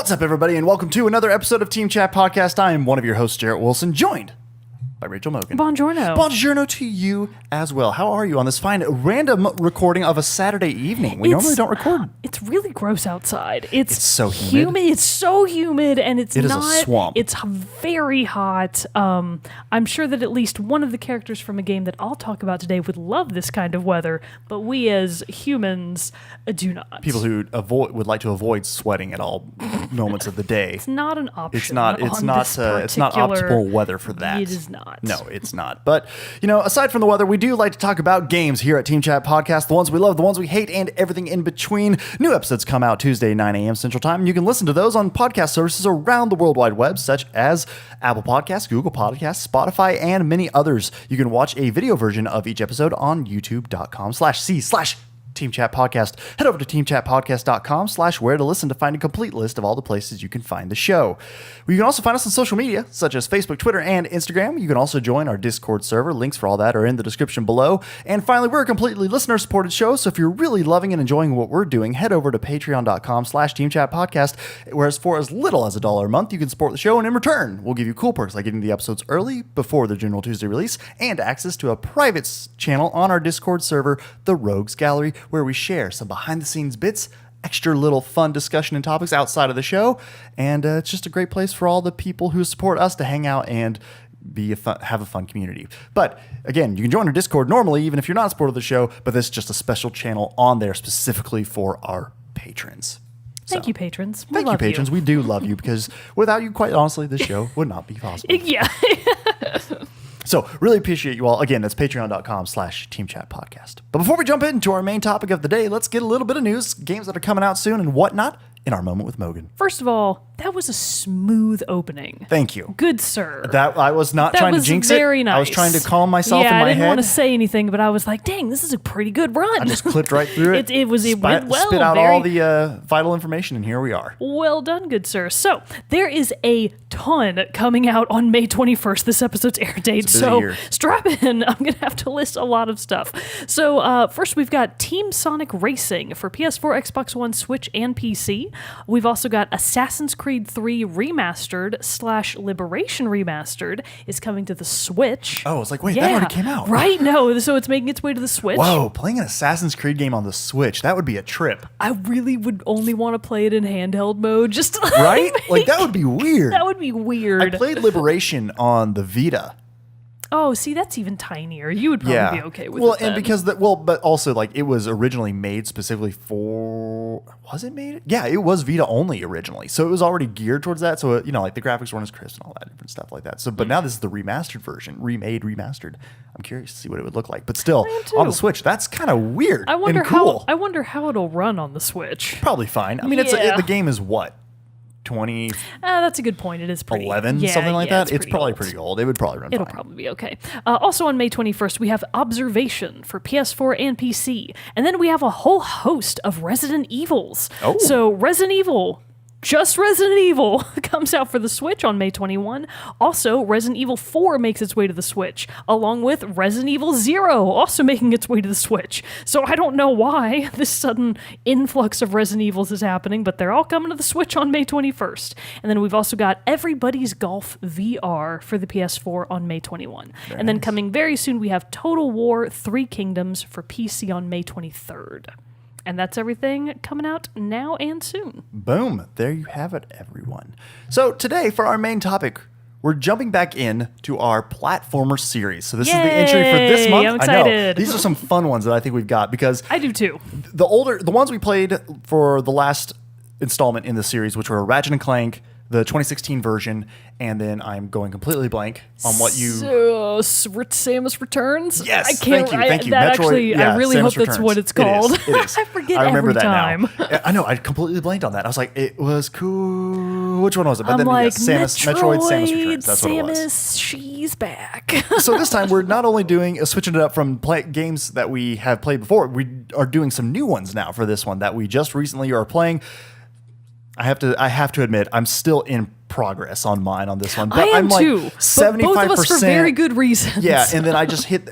What's up, everybody, and welcome to another episode of Team Chat Podcast. I am one of your hosts, Jerrett Wilson, joined by Rachel Mogan. Buongiorno. Buongiorno to you as well. How are you on this fine random recording of a Saturday evening? We normally don't record. It's really gross outside. It's so humid. It's so humid, and It is a swamp. It's very hot. I'm sure that at least one of the characters from a game that I'll talk about today would love this kind of weather, but we as humans do not. People who would like to avoid sweating at all moments of the day. It's not an option. It's not optimal weather for that. It is not. No, it's not. But, aside from the weather, we do like to talk about games here at Team Chat Podcast, the ones we love, the ones we hate, and everything in between. New episodes come out Tuesday, 9 a.m. Central Time, and you can listen to those on podcast services around the World Wide Web, such as Apple Podcasts, Google Podcasts, Spotify, and many others. You can watch a video version of each episode on youtube.com/c/Team Chat Podcast. Head over to teamchatpodcast.com/where to listen to find a complete list of all the places you can find the show. You can also find us on social media, such as Facebook, Twitter, and Instagram. You can also join our Discord server. Links for all that are in the description below. And finally, we're a completely listener-supported show, so if you're really loving and enjoying what we're doing, head over to patreon.com/teamchatpodcast, whereas for as little as $1 a month, you can support the show, and in return, we'll give you cool perks like getting the episodes early before the general Tuesday release, and access to a private channel on our Discord server, the Rogues Gallery, where we share some behind-the-scenes bits, extra little fun discussion and topics outside of the show, and it's just a great place for all the people who support us to hang out and have a fun community. But again, you can join our Discord normally, even if you're not a supporter of the show, but there's just a special channel on there specifically for our patrons. Thank you, patrons. Thank you, patrons. We do love you, because without you, quite honestly, this show would not be possible. Yeah. So, really appreciate you all. Again, that's patreon.com/Team Chat Podcast. But before we jump into our main topic of the day, let's get a little bit of news, games that are coming out soon and whatnot in our moment with Mogan. First of all, that was a smooth opening. Thank you. Good sir. That I was not trying to jinx very it. Nice. I was trying to calm myself in my head. Yeah, I didn't want to say anything, but I was like, dang, this is a pretty good run. I just clipped right through it. It went well. Spit out all the vital information, and here we are. Well done, good sir. So, there is a ton coming out on May 21st, this episode's air date. So, strap in. I'm going to have to list a lot of stuff. So, first we've got Team Sonic Racing for PS4, Xbox One, Switch, and PC. We've also got Assassin's Creed 3 Remastered/Liberation Remastered is coming to the Switch. Oh, it's like, wait, that already came out. Right? No, so it's making its way to the Switch. Whoa, playing an Assassin's Creed game on the Switch, that would be a trip. I really would only want to play it in handheld mode. Just to, right? Like, that would be weird. That would be weird. I played Liberation on the Vita. Oh, see, that's even tinier. You would probably be okay with it. Well, and because but also, like, it was originally made specifically for. Was it made? Yeah, it was Vita only originally, so it was already geared towards that. So like the graphics weren't as crisp and all that different stuff like that. So, but now this is the remastered version, remastered. I'm curious to see what it would look like. But still, on the Switch, that's kind of weird. and cool. I wonder how it'll run on the Switch. Probably fine. I mean, the game is what? 20 that's a good point. It is pretty 11 something like that. It's probably pretty old. It would probably run fine. It'll probably be okay. Also on May 21st, we have Observation for PS4 and PC, and then we have a whole host of Resident Evils. So Resident Evil comes out for the Switch on May 21. Also, Resident Evil 4 makes its way to the Switch, along with Resident Evil 0 also making its way to the Switch. So I don't know why this sudden influx of Resident Evils is happening, but they're all coming to the Switch on May 21st. And then we've also got Everybody's Golf VR for the PS4 on May 21. And then coming very soon, we have Total War 3 Kingdoms for PC on May 23rd. And that's everything coming out now and soon. Boom. There you have it, everyone. So today, for our main topic, we're jumping back in to our platformer series. So this is the entry for this month. I'm excited. I know. These are some fun ones that I think we've got, because I do too. The ones we played for the last installment in the series, which were Ratchet & Clank, the 2016 version, and then I'm going completely blank on what you... So, Samus Returns? Yes, I can't, thank you. That Metroid, actually, I really Samus hope Returns. that's what it's called. It is. I forget I remember every that time. Now. I know, I completely blanked on that. I was like, it was cool. Which one was it? But I'm then like, Metroid, Samus Returns. That's what it was. Samus, she's back. So this time, we're not only switching it up from games that we have played before, we are doing some new ones now for this one that we just recently are playing. I have to admit, I'm still in progress on mine on this one. I am I'm like too. 75%. Both of us for very good reasons. Yeah, and then I just hit,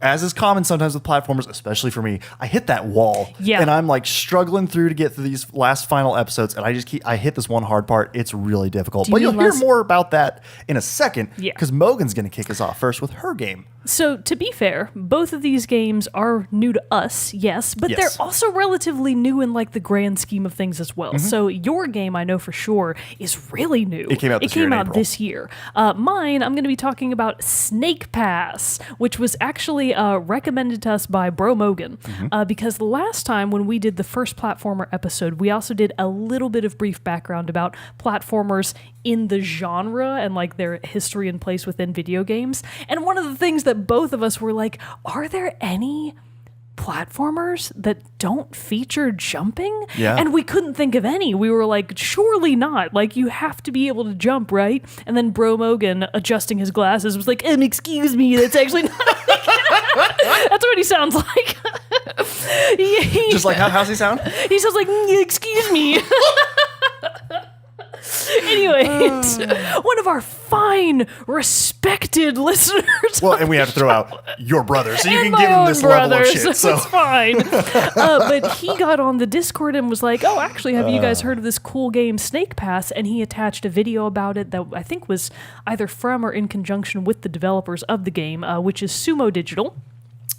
as is common sometimes with platformers, especially for me, I hit that wall. Yeah. And I'm like struggling through to get through these last final episodes, and I hit this one hard part. It's really difficult. But you'll hear more about that in a second, because Mogan's going to kick us off first with her game. So, to be fair, both of these games are new to us, yes, but they're also relatively new in like the grand scheme of things as well. So, your game, I know for sure, is really new. It came out this year. Mine, I'm going to be talking about Snake Pass, which was actually recommended to us by Bro Mogan, because last time when we did the first platformer episode, we also did a little bit of brief background about platformers in the genre and like their history and place within video games. And one of the things that both of us were like, are there any platformers that don't feature jumping? Yeah. And we couldn't think of any. We were like, surely not. Like, you have to be able to jump, right? And then Bro Mogan, adjusting his glasses, was like, excuse me, that's actually not... That's what he sounds like. Just like, how's he sound? He sounds like, excuse me. Anyways, one of our fine, respected listeners. Well, and we have to throw out your brother, so you and can give him this level of shit. So it's fine. But he got on the Discord and was like, oh, actually, have you guys heard of this cool game, Snake Pass? And he attached a video about it that I think was either from or in conjunction with the developers of the game, which is Sumo Digital.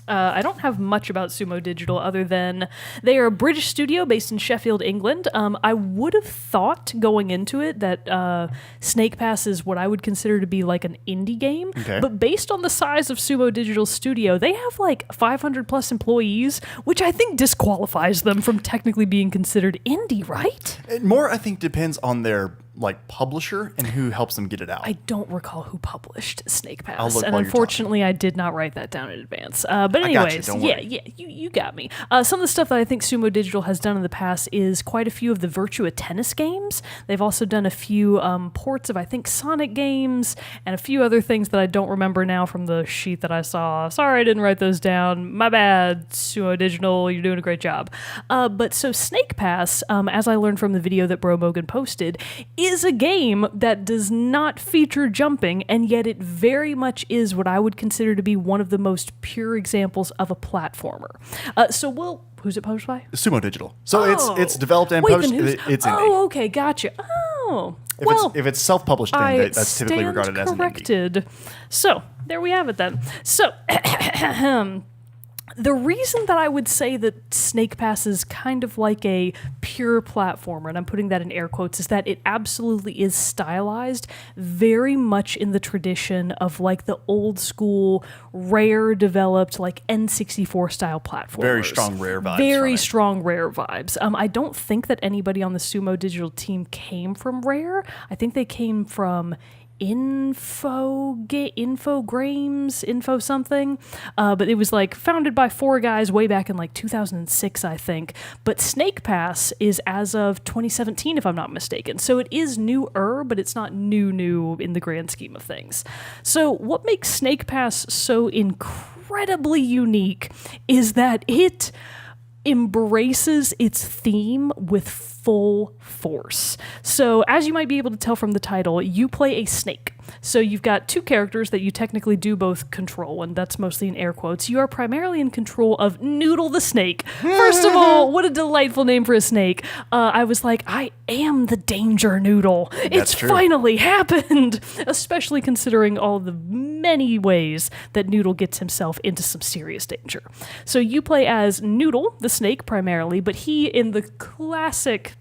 I don't have much about Sumo Digital other than they are a British studio based in Sheffield, England. I would have thought going into it that Snake Pass is what I would consider to be like an indie game. Okay. But based on the size of Sumo Digital's studio, they have like 500 plus employees, which I think disqualifies them from technically being considered indie, right? It more, I think, depends on their like publisher and who helps them get it out. I don't recall who published Snake Pass, I'll look and while you're unfortunately, I did not write that down in advance. But anyways, you got me. Some of the stuff that I think Sumo Digital has done in the past is quite a few of the Virtua Tennis games. They've also done a few ports of, I think, Sonic games and a few other things that I don't remember now from the sheet that I saw. Sorry, I didn't write those down. My bad, Sumo Digital. You're doing a great job. But so Snake Pass, as I learned from the video that Bro Mogan posted, is a game that does not feature jumping, and yet it very much is what I would consider to be one of the most pure examples of a platformer. Who's it published by? Sumo Digital. So it's developed and published. It's indie. Oh, okay, gotcha. Oh, if it's self-published, then that's typically regarded as an indie. So there we have it then. So. The reason that I would say that Snake Pass is kind of like a pure platformer, and I'm putting that in air quotes, is that it absolutely is stylized very much in the tradition of like the old school, Rare developed like N64 style platformers. Very strong Rare vibes. Very strong Rare vibes. I don't think that anybody on the Sumo Digital team came from Rare. I think they came from Info something, but it was like founded by 4 guys way back in like 2006, I think. But Snake Pass is as of 2017, if I'm not mistaken. So it is newer, but it's not new in the grand scheme of things. So what makes Snake Pass so incredibly unique is that it embraces its theme with full force. So as you might be able to tell from the title, you play a snake. So you've got 2 characters that you technically do both control, and that's mostly in air quotes. You are primarily in control of Noodle the Snake. First of all, what a delightful name for a snake. I was like, I am the danger Noodle. It's finally happened, especially considering all the many ways that Noodle gets himself into some serious danger. So you play as Noodle the Snake primarily, but he in the classic...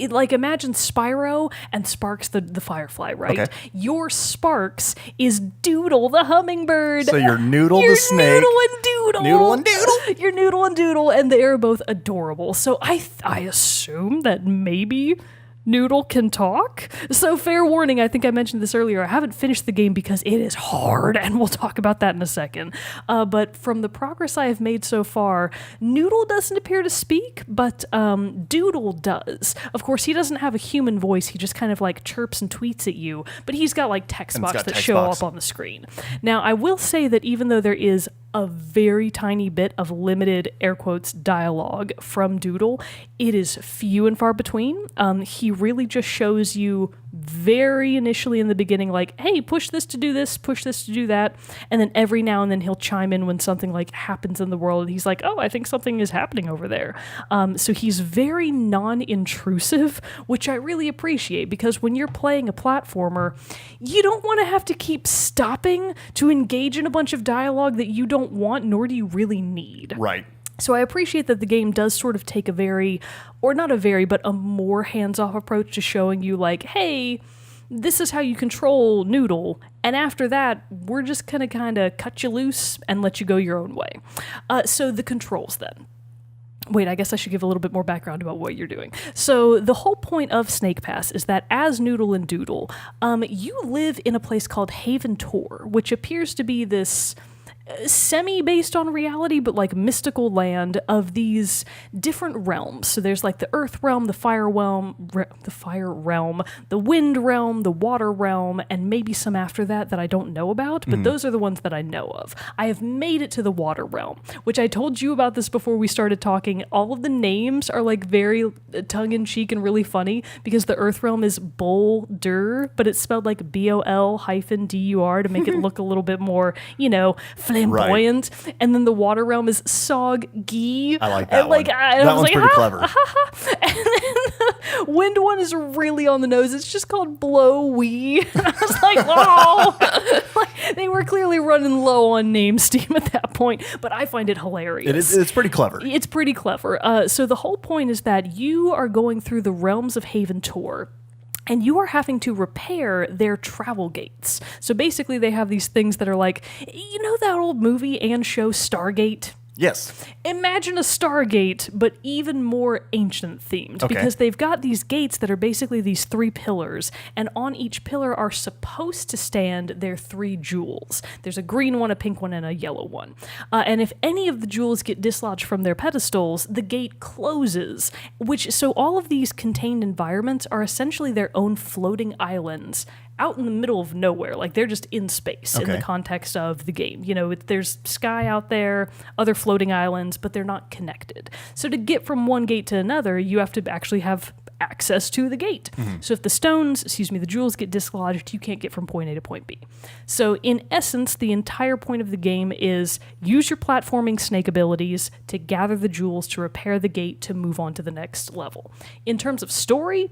like imagine Spyro and Sparks the firefly, right? Okay. Your Sparks is Doodle the hummingbird. So you're Noodle the snake. Noodle and Doodle. Noodle and Doodle. You're Noodle and Doodle, and they are both adorable. So I assume that maybe Noodle can talk. So fair warning, I think I mentioned this earlier, I haven't finished the game because it is hard, and we'll talk about that in a second. But from the progress I have made so far, Noodle doesn't appear to speak, but Doodle does. Of course, he doesn't have a human voice, he just kind of like chirps and tweets at you, but he's got like text box that show up on the screen. Now, I will say that even though there is a very tiny bit of limited, air quotes, dialogue from Doodle, it is few and far between. He really just shows you very initially in the beginning, like, hey, push this to do this, push this to do that. And then every now and then he'll chime in when something like happens in the world. He's like, oh, I think something is happening over there. So he's very non-intrusive, which I really appreciate, because when you're playing a platformer, you don't want to have to keep stopping to engage in a bunch of dialogue that you don't want, nor do you really need. Right. So I appreciate that the game does sort of take a more hands-off approach to showing you, like, hey, this is how you control Noodle, and after that, we're just gonna kind of cut you loose and let you go your own way. So the controls then. Wait, I guess I should give a little bit more background about what you're doing. So the whole point of Snake Pass is that as Noodle and Doodle, you live in a place called Haven Tor, which appears to be this semi-based on reality, but like mystical land of these different realms. So there's like the earth realm, the fire realm, the wind realm, the water realm, and maybe some after that I don't know about, but those are the ones that I know of. I have made it to the water realm, which I told you about this before we started talking. All of the names are like very tongue-in-cheek and really funny, because the earth realm is Boulder, but it's spelled like BOL-DUR to make it look a little bit more, flamboyant. Right. And then the water realm is Sog-Gi. I like that one. That one's like, pretty clever. And then the wind one is really on the nose. It's just called Blow-Wee. I was like, oh. They were clearly running low on name steam at that point, but I find it hilarious. It's pretty clever. It's pretty clever. So the whole point is that you are going through the realms of Haven Tor, and you are having to repair their travel gates. So basically they have these things that are like, you know that old movie and show Stargate? Yes. Imagine a Stargate, but even more ancient themed, because they've got these gates that are basically these 3 pillars, and on each pillar are supposed to stand their 3 jewels. There's a green one, a pink one, and a yellow one. And if any of the jewels get dislodged from their pedestals, the gate closes, so all of these contained environments are essentially their own floating islands out in the middle of nowhere. Like, they're just in space in the context of the game. There's sky out there, other floating islands, but they're not connected. So to get from one gate to another, you have to actually have access to the gate. So if the jewels get dislodged, you can't get from point A to point B. So in essence, the entire point of the game is use your platforming snake abilities to gather the jewels to repair the gate to move on to the next level. In terms of story,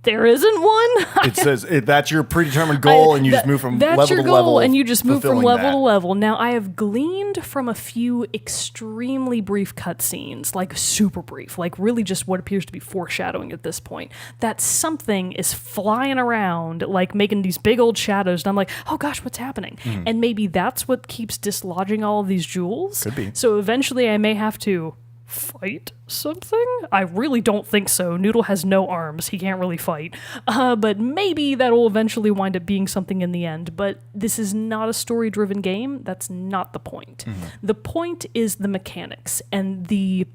there isn't one. It says that's your predetermined goal, and you just move from level to level. That's your goal, and you just move from level to that. level. Now, I have gleaned from a few extremely brief cutscenes, like super brief, like really just what appears to be foreshadowing at this point, that something is flying around, like making these big old shadows, and I'm like, oh gosh, what's happening? And maybe that's what keeps dislodging all of these jewels. Could be. So eventually I may have to fight something? I really don't think so. Noodle has no arms. He can't really fight. But maybe that will eventually wind up being something in the end. But this is not a story-driven game. That's not the point. The point is the mechanics and the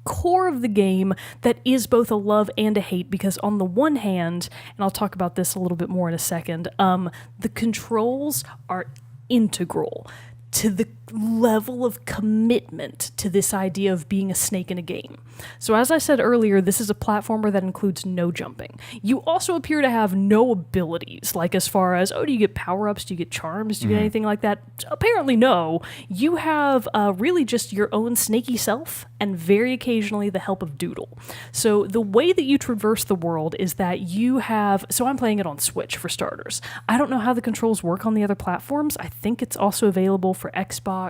core of the game that is both a love and a hate, because on the one hand, and I'll talk about this a little bit more in a second, the controls are integral to the level of commitment to this idea of being a snake in a game. So as I said earlier, this is a platformer that includes no jumping. You also appear to have no abilities, like as far as, do you get power-ups, do you get charms, do you get anything like that? Apparently no. You have really just your own snaky self and very occasionally the help of Doodle. So the way that you traverse the world is that you have, so I'm playing it on Switch for starters. I don't know how the controls work on the other platforms. I think it's also available for Xbox,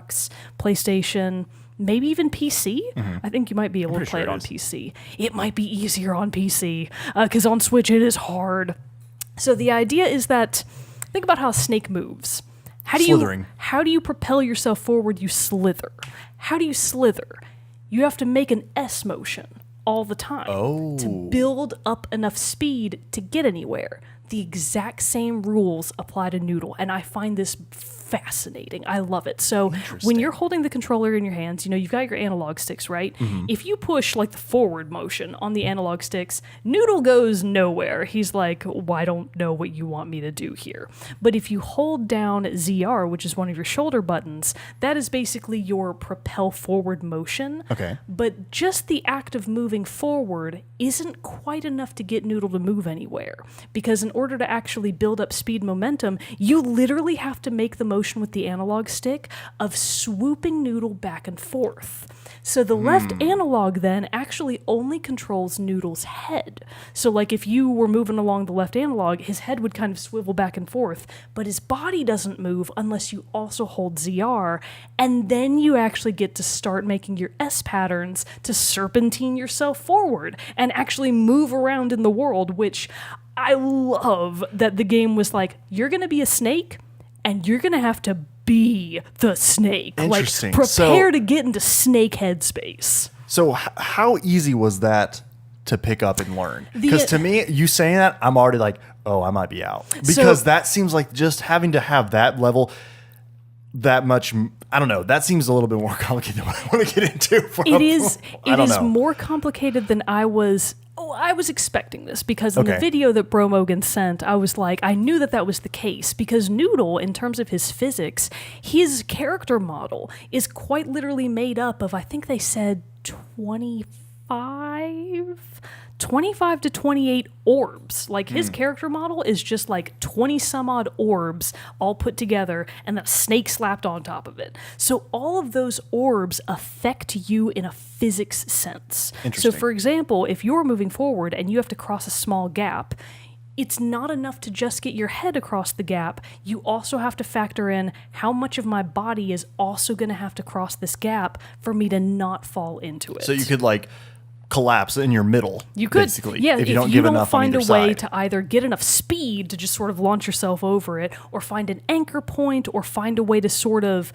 PlayStation, maybe even PC. I think you might be able to play it on PC. It might be easier on PC, because on Switch it is hard. So the idea is that, think about how a snake moves. How do you propel yourself forward? You slither. How do you slither? You have to make an S motion all the time to build up enough speed to get anywhere. The exact same rules apply to Noodle, and I find this fascinating. I love it. So when you're holding the controller in your hands, you've got your analog sticks, right? If you push like the forward motion on the analog sticks, Noodle goes nowhere. He's like, well, I don't know what you want me to do here. But if you hold down ZR, which is one of your shoulder buttons, that is basically your propel forward motion. But just the act of moving forward isn't quite enough to get Noodle to move anywhere, because in order to actually build up speed momentum, you literally have to make the motion with the analog stick of swooping Noodle back and forth. So the left analog then actually only controls Noodle's head. So like if you were moving along the left analog, his head would kind of swivel back and forth, but his body doesn't move unless you also hold ZR, and then you actually get to start making your S patterns to serpentine yourself forward and actually move around in the world, which I love that the game was like, you're going to be a snake and you're going to have to be the snake. Interesting. Like, prepare to get into snake headspace. So how easy was that to pick up and learn? Because to me, you saying that, I'm already like, oh, I might be out. Because that seems like just having to have that level, that much, I don't know, that seems a little bit more complicated than what I want to get into. It is more complicated than I was expecting this, because in the video that Bro Mogan sent, I was like, I knew that was the case, because Noodle, in terms of his physics, his character model is quite literally made up of, I think they said 25 to 28 orbs. Like his character model is just like 20 some odd orbs all put together and a snake slapped on top of it. So all of those orbs affect you in a physics sense. So for example, if you're moving forward and you have to cross a small gap, it's not enough to just get your head across the gap. You also have to factor in how much of my body is also going to have to cross this gap for me to not fall into it. So you could like collapse in your middle. You could, basically, yeah. If you don't find a way side. to either get enough speed to just sort of launch yourself over it, or find an anchor point, or find a way to sort of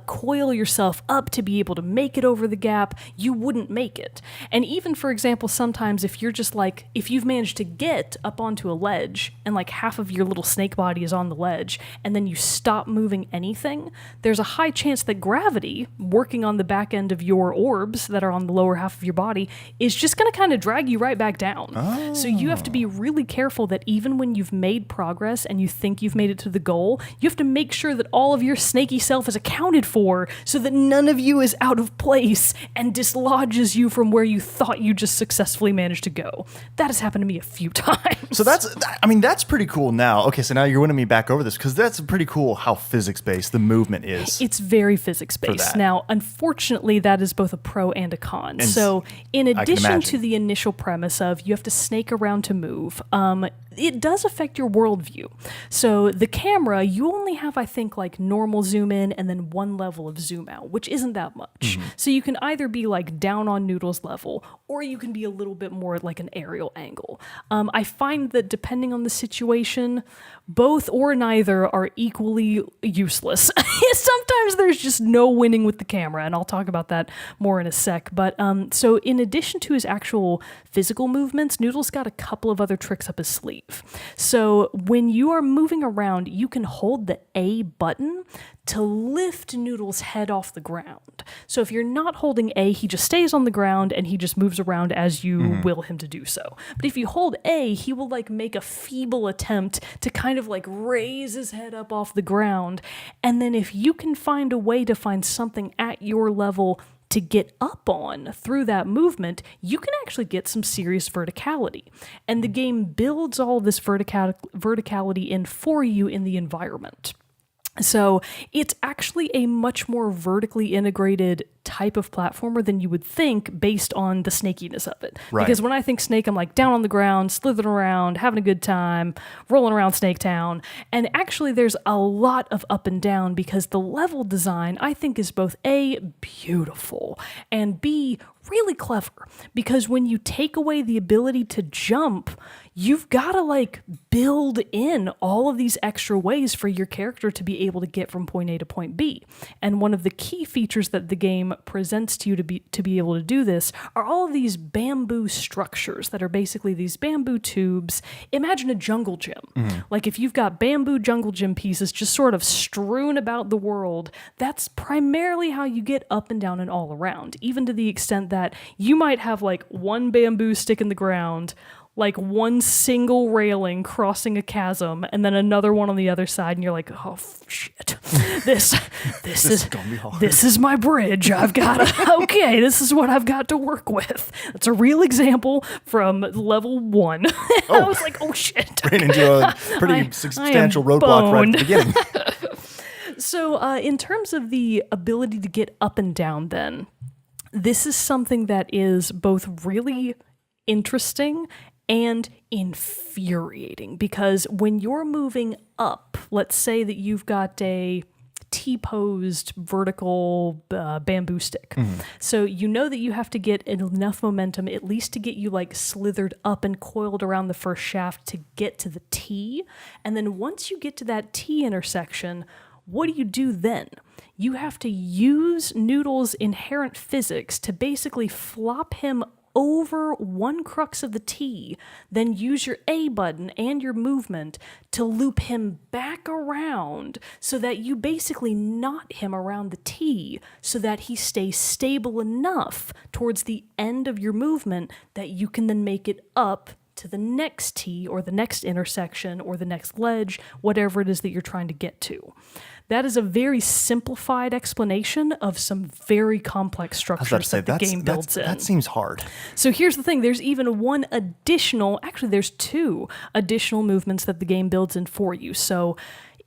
coil yourself up to be able to make it over the gap, you wouldn't make it. And even, for example, sometimes if you're just like, if you've managed to get up onto a ledge and like half of your little snake body is on the ledge, and then you stop moving anything, there's a high chance that gravity, working on the back end of your orbs that are on the lower half of your body, is just going to kind of drag you right back down. Oh. So you have to be really careful that even when you've made progress and you think you've made it to the goal, you have to make sure that all of your snaky self is accounted for so that none of you is out of place and dislodges you from where you thought you just successfully managed to go. That has happened to me a few times. So that's pretty cool now. Okay, so now you're winning me back over this, because that's pretty cool how physics-based the movement is. It's very physics-based. Now, unfortunately, that is both a pro and a con. And so in addition to the initial premise of you have to snake around to move, it does affect your worldview. So the camera, you only have, I think, like normal zoom in and then one level of zoom out, which isn't that much. Mm-hmm. So you can either be like down on Noodle's level, or you can be a little bit more like an aerial angle. I find that depending on the situation, both or neither are equally useless. Sometimes there's just no winning with the camera, and I'll talk about that more in a sec. But so in addition to his actual physical movements, Noodle's got a couple of other tricks up his sleeve. So when you are moving around, you can hold the A button to lift Noodle's head off the ground. So if you're not holding A, he just stays on the ground and he just moves around as you will him to do so. But if you hold A, he will like make a feeble attempt to kind of like raise his head up off the ground. And then if you can find a way to find something at your level to get up on through that movement, you can actually get some serious verticality. And the game builds all this verticality in for you in the environment. So it's actually a much more vertically integrated type of platformer than you would think based on the snakiness of it. Right. Because when I think Snake, I'm like down on the ground, slithering around, having a good time, rolling around Snake Town. And actually there's a lot of up and down because the level design, I think, is both A, beautiful, and B, really clever. Because when you take away the ability to jump, you've got to like build in all of these extra ways for your character to be able to get from point A to point B. And one of the key features that the game presents to you to be able to do this are all of these bamboo structures that are basically these bamboo tubes. Imagine a jungle gym. Mm-hmm. Like if you've got bamboo jungle gym pieces just sort of strewn about the world, that's primarily how you get up and down and all around, even to the extent that you might have like one bamboo stick in the ground, like one single railing crossing a chasm and then another one on the other side, and you're like, oh shit, this is gonna be hard. This is my bridge. I've got to okay, this is what I've got to work with. It's a real example from level 1. I was like, oh shit, ran into a pretty substantial roadblock right at the beginning. So in terms of the ability to get up and down, then this is something that is both really interesting and infuriating, because when you're moving up, let's say that you've got a T-posed vertical bamboo stick. So you know that you have to get enough momentum at least to get you like slithered up and coiled around the first shaft to get to the T. And then once you get to that T intersection, what do you do then? You have to use Noodle's inherent physics to basically flop him over one crux of the T, then use your A button and your movement to loop him back around so that you basically knot him around the T so that he stays stable enough towards the end of your movement that you can then make it up to the next T or the next intersection or the next ledge, whatever it is that you're trying to get to. That is a very simplified explanation of some very complex structures that the game builds in. That seems hard. So here's the thing. There's even there's 2 additional movements that the game builds in for you. So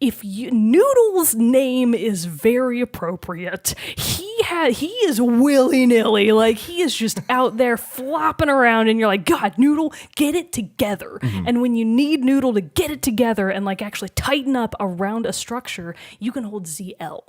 Noodle's name is very appropriate. He is willy-nilly, like he is just out there flopping around, and you're like, God, Noodle, get it together. And when you need Noodle to get it together and like actually tighten up around a structure, you can hold ZL.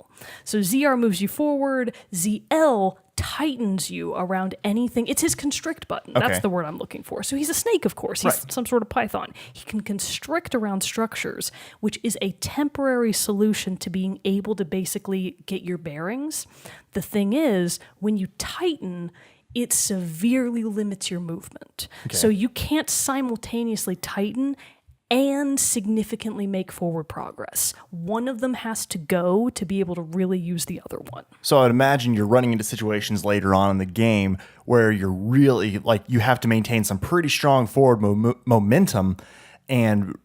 So ZR moves you forward, ZL tightens you around anything. It's his constrict button. Okay. That's the word I'm looking for. So he's a snake, of course. He's some sort of python. He can constrict around structures, which is a temporary solution to being able to basically get your bearings. The thing is, when you tighten, it severely limits your movement. Okay. So you can't simultaneously tighten and significantly make forward progress. One of them has to go to be able to really use the other one. So I'd imagine you're running into situations later on in the game where you're really, like, you have to maintain some pretty strong forward momentum and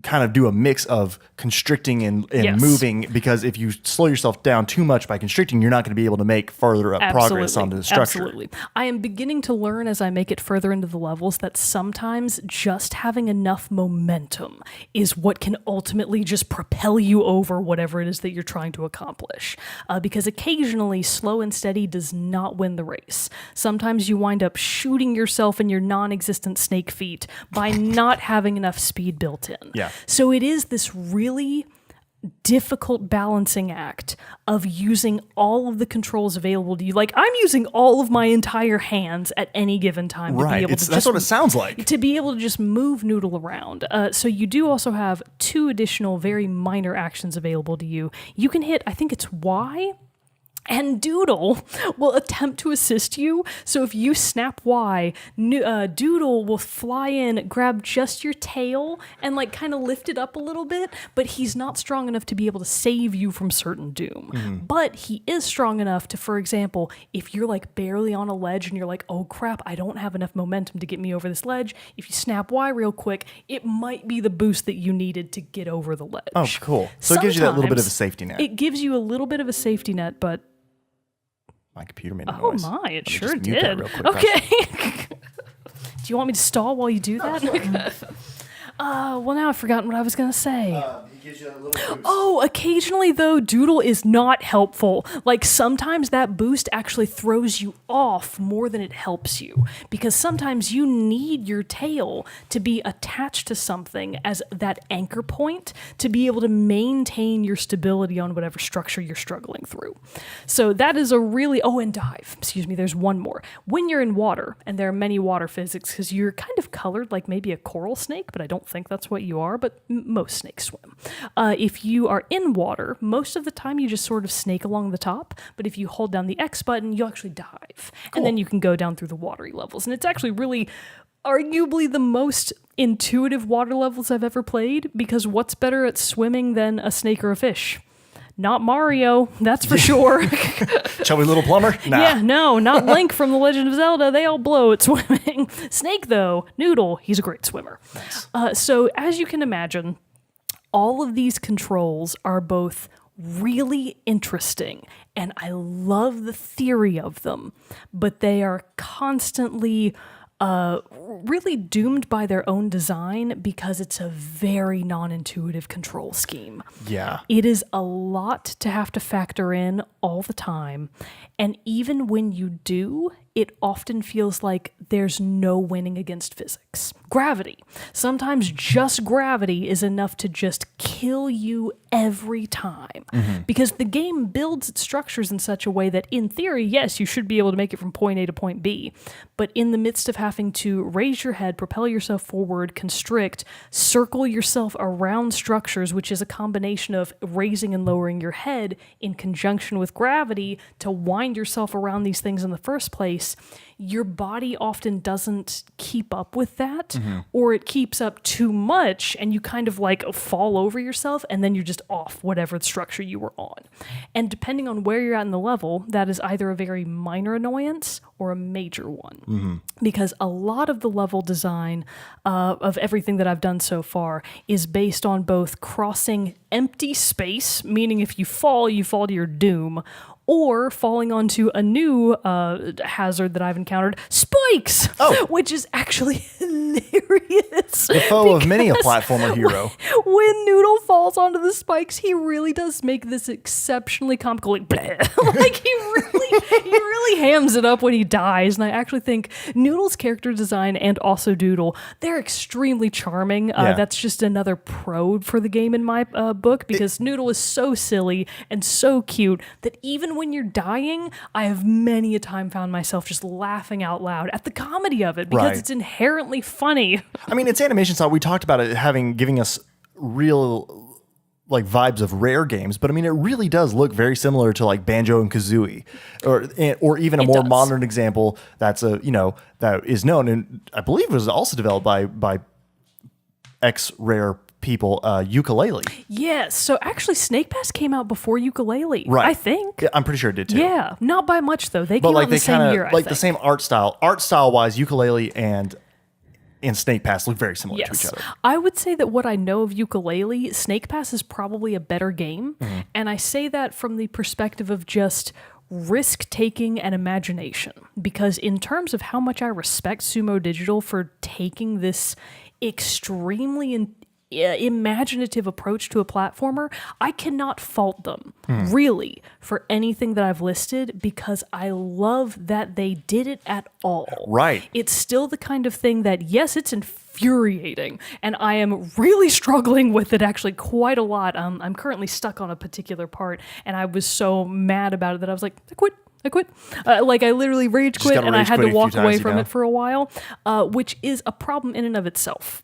kind of do a mix of constricting and moving, because if you slow yourself down too much by constricting, you're not going to be able to make further progress onto the structure. Absolutely. I am beginning to learn as I make it further into the levels that sometimes just having enough momentum is what can ultimately just propel you over whatever it is that you're trying to accomplish. Because occasionally slow and steady does not win the race. Sometimes you wind up shooting yourself in your non-existent snake feet by not having enough speed built in. Yeah. So it is this really difficult balancing act of using all of the controls available to you. Like, I'm using all of my entire hands at any given time to be able to that's what it sounds like. To be able to just move Noodle around. So you do also have 2 additional very minor actions available to you. You can hit, I think it's Y, and Doodle will attempt to assist you. So if you snap Y, Doodle will fly in, grab just your tail, and like kind of lift it up a little bit, but he's not strong enough to be able to save you from certain doom. But he is strong enough to, for example, if you're like barely on a ledge and you're like, oh crap, I don't have enough momentum to get me over this ledge, if you snap Y real quick, it might be the boost that you needed to get over the ledge. Oh, cool. So it gives you that little bit of a safety net. It gives you a little bit of a safety net, but my computer made a noise. Oh my, it sure did. Okay. Do you want me to stall while you do that? Well, now I've forgotten what I was going to say. He gives you a little boost. Oh, occasionally, though, Doodle is not helpful. Like, sometimes that boost actually throws you off more than it helps you. Because sometimes you need your tail to be attached to something as that anchor point to be able to maintain your stability on whatever structure you're struggling through. So that is a really... Oh, and dive. Excuse me, there's one more. When you're in water, and there are many water physics, because you're kind of colored like maybe a coral snake, but I don't think that's what you are, but most snakes swim. If you are in water, most of the time you just sort of snake along the top, but if you hold down the X button, you actually dive. Cool. And then you can go down through the watery levels. And it's actually really arguably the most intuitive water levels I've ever played, because what's better at swimming than a snake or a fish? Not Mario, that's for sure. Chubby little plumber? Nah. Yeah, no, not Link from The Legend of Zelda. They all blow at swimming. Snake, though, Noodle, he's a great swimmer. Nice. So as you can imagine, all of these controls are both really interesting, and I love the theory of them, but they are constantly really doomed by their own design because it's a very non-intuitive control scheme. Yeah. It is a lot to have to factor in all the time, and even when you do, it often feels like there's no winning against physics. Gravity. Sometimes just gravity is enough to just kill you every time. Because the game builds its structures in such a way that, in theory, yes, you should be able to make it from point A to point B. But in the midst of having to raise your head, propel yourself forward, constrict, circle yourself around structures, which is a combination of raising and lowering your head in conjunction with gravity to wind yourself around these things in the first place, your body often doesn't keep up with that, or it keeps up too much and you kind of like fall over yourself and then you're just off whatever structure you were on. And depending on where you're at in the level, that is either a very minor annoyance or a major one. Because a lot of the level design of everything that I've done so far is based on both crossing empty space, meaning if you fall to your doom, or falling onto a new hazard that I've encountered, spikes, which is actually hilarious. The foe of many a platformer hero. When Noodle falls onto the spikes, he really does make this exceptionally comical, like, like he really hams it up when he dies. And I actually think Noodle's character design and also Doodle, they're extremely charming. That's just another pro for the game in my book, because Noodle is so silly and so cute that even when you're dying, I have many a time found myself just laughing out loud at the comedy of it because it's inherently funny. I mean, its animation style, we talked about it giving us real like vibes of Rare games, but I mean, it really does look very similar to like Banjo and Kazooie, or even a more modern example that is known, and I believe it was also developed by ex-Rare people, Ukulele. Yes. So actually, Snake Pass came out before Ukulele. Right. I think. Yeah, I'm pretty sure it did too. Yeah, not by much though. They came out in the same year. Like the same art style. Art style wise, Ukulele and Snake Pass look very similar to each other. I would say that what I know of Ukulele, Snake Pass is probably a better game, and I say that from the perspective of just risk-taking and imagination. Because in terms of how much I respect Sumo Digital for taking this extremely imaginative approach to a platformer, I cannot fault them really for anything that I've listed, because I love that they did it at all. Right. It's still the kind of thing that, yes, it's infuriating, and I am really struggling with it actually quite a lot. I'm currently stuck on a particular part, and I was so mad about it that I was like, I quit. Like I literally rage quit, and I had to walk away from it for a while, which is a problem in and of itself.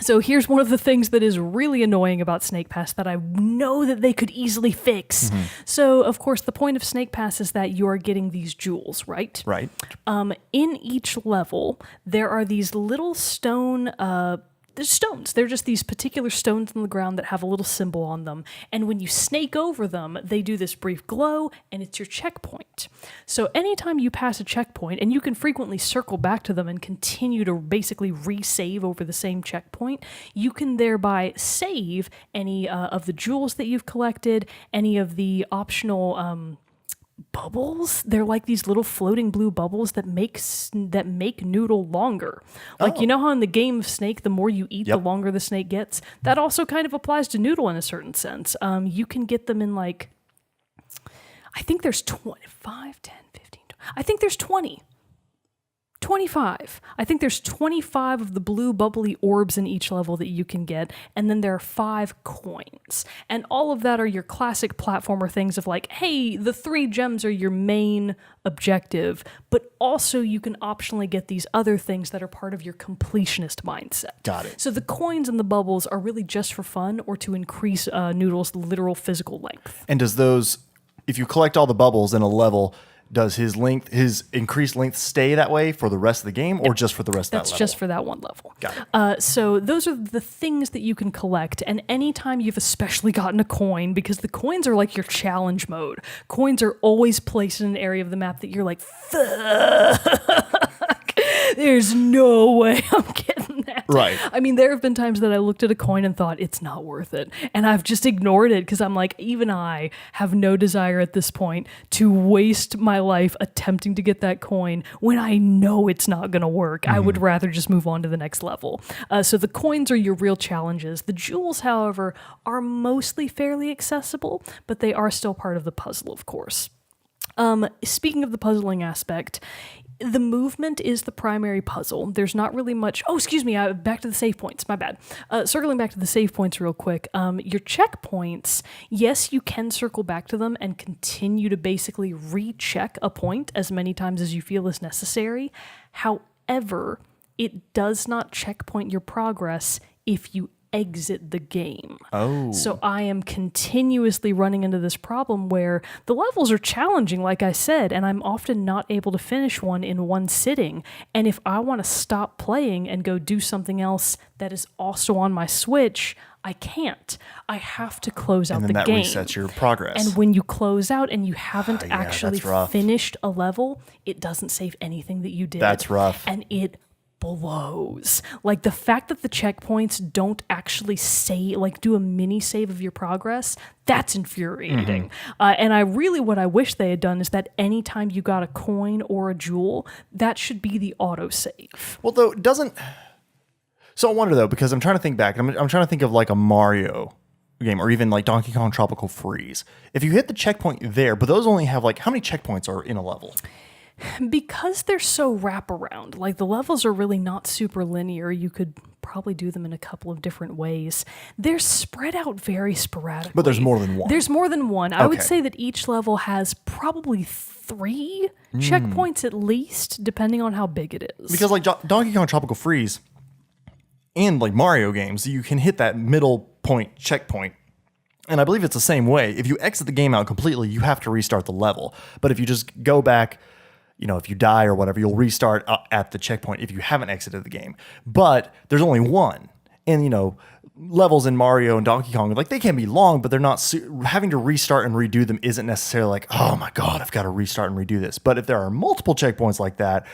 So here's one of the things that is really annoying about Snake Pass that I know that they could easily fix. So, of course, the point of Snake Pass is that you are getting these jewels, right? Right. In each level, there are these little stone there's stones. They're just these particular stones in the ground that have a little symbol on them. And when you snake over them, they do this brief glow, and it's your checkpoint. So anytime you pass a checkpoint, and you can frequently circle back to them and continue to basically resave over the same checkpoint, you can thereby save any of the jewels that you've collected, any of the optional bubbles. They're like these little floating blue bubbles that make Noodle longer. Like, you know how in the game of Snake, the more you eat, the longer the snake gets? That also kind of applies to Noodle in a certain sense. You can get them in like, I think there's 25, 10, 15, 20. I think there's 20. 25. I think there's 25 of the blue bubbly orbs in each level that you can get, and then there are 5 coins. And all of that are your classic platformer things of like, hey, the 3 gems are your main objective, but also you can optionally get these other things that are part of your completionist mindset. Got it. So the coins and the bubbles are really just for fun or to increase Noodle's literal physical length. And does those, if you collect all the bubbles in a level, does his increased length stay that way for the rest of the game, or just for the rest of that level? That's just for that one level. Got it. So those are the things that you can collect. And anytime you've especially gotten a coin, because the coins are like your challenge mode. Coins are always placed in an area of the map that you're like, fuck. There's no way I'm getting that. Right. I mean, there have been times that I looked at a coin and thought, it's not worth it. And I've just ignored it because I'm like, even I have no desire at this point to waste my life attempting to get that coin when I know it's not going to work. I would rather just move on to the next level. So the coins are your real challenges. The jewels, however, are mostly fairly accessible, but they are still part of the puzzle, of course. Speaking of the puzzling aspect, the movement is the primary puzzle. There's not really much... Oh, excuse me. Back to the save points. My bad. Circling back to the save points real quick. Your checkpoints, yes, you can circle back to them and continue to basically recheck a point as many times as you feel is necessary. However, it does not checkpoint your progress if you exit the game. Oh. So I am continuously running into this problem where the levels are challenging, like I said, and I'm often not able to finish one in one sitting. And if I want to stop playing and go do something else that is also on my Switch, I can't. I have to close out the game. And then that resets your progress. And when you close out and you haven't Yeah, actually that's rough. finished a level, it doesn't save anything that you did. That's rough. And it blows. Like the fact that the checkpoints don't actually do a mini save of your progress, that's infuriating. And what I wish they had done is that anytime you got a coin or a jewel, that should be the auto save. Well, though, it doesn't... So I wonder, though, because I'm trying to think back. I'm trying to think of like a Mario game or even like Donkey Kong Tropical Freeze. If you hit the checkpoint there, but those only have like... How many checkpoints are in a level? Because they're so wraparound, like the levels are really not super linear, you could probably do them in a couple of different ways. They're spread out very sporadically. But there's more than one. There's more than one. I would Okay. say that each level has probably 3 checkpoints at least, depending on how big it is. Because like Donkey Kong Tropical Freeze and like Mario games, you can hit that middle point checkpoint. And I believe it's the same way. If you exit the game out completely, you have to restart the level. But if you just go back... if you die or whatever, you'll restart at the checkpoint if you haven't exited the game. But there's only one. And, levels in Mario and Donkey Kong, like they can be long, but they're not having to restart and redo them isn't necessarily like, oh my God, I've got to restart and redo this. But if there are multiple checkpoints like that,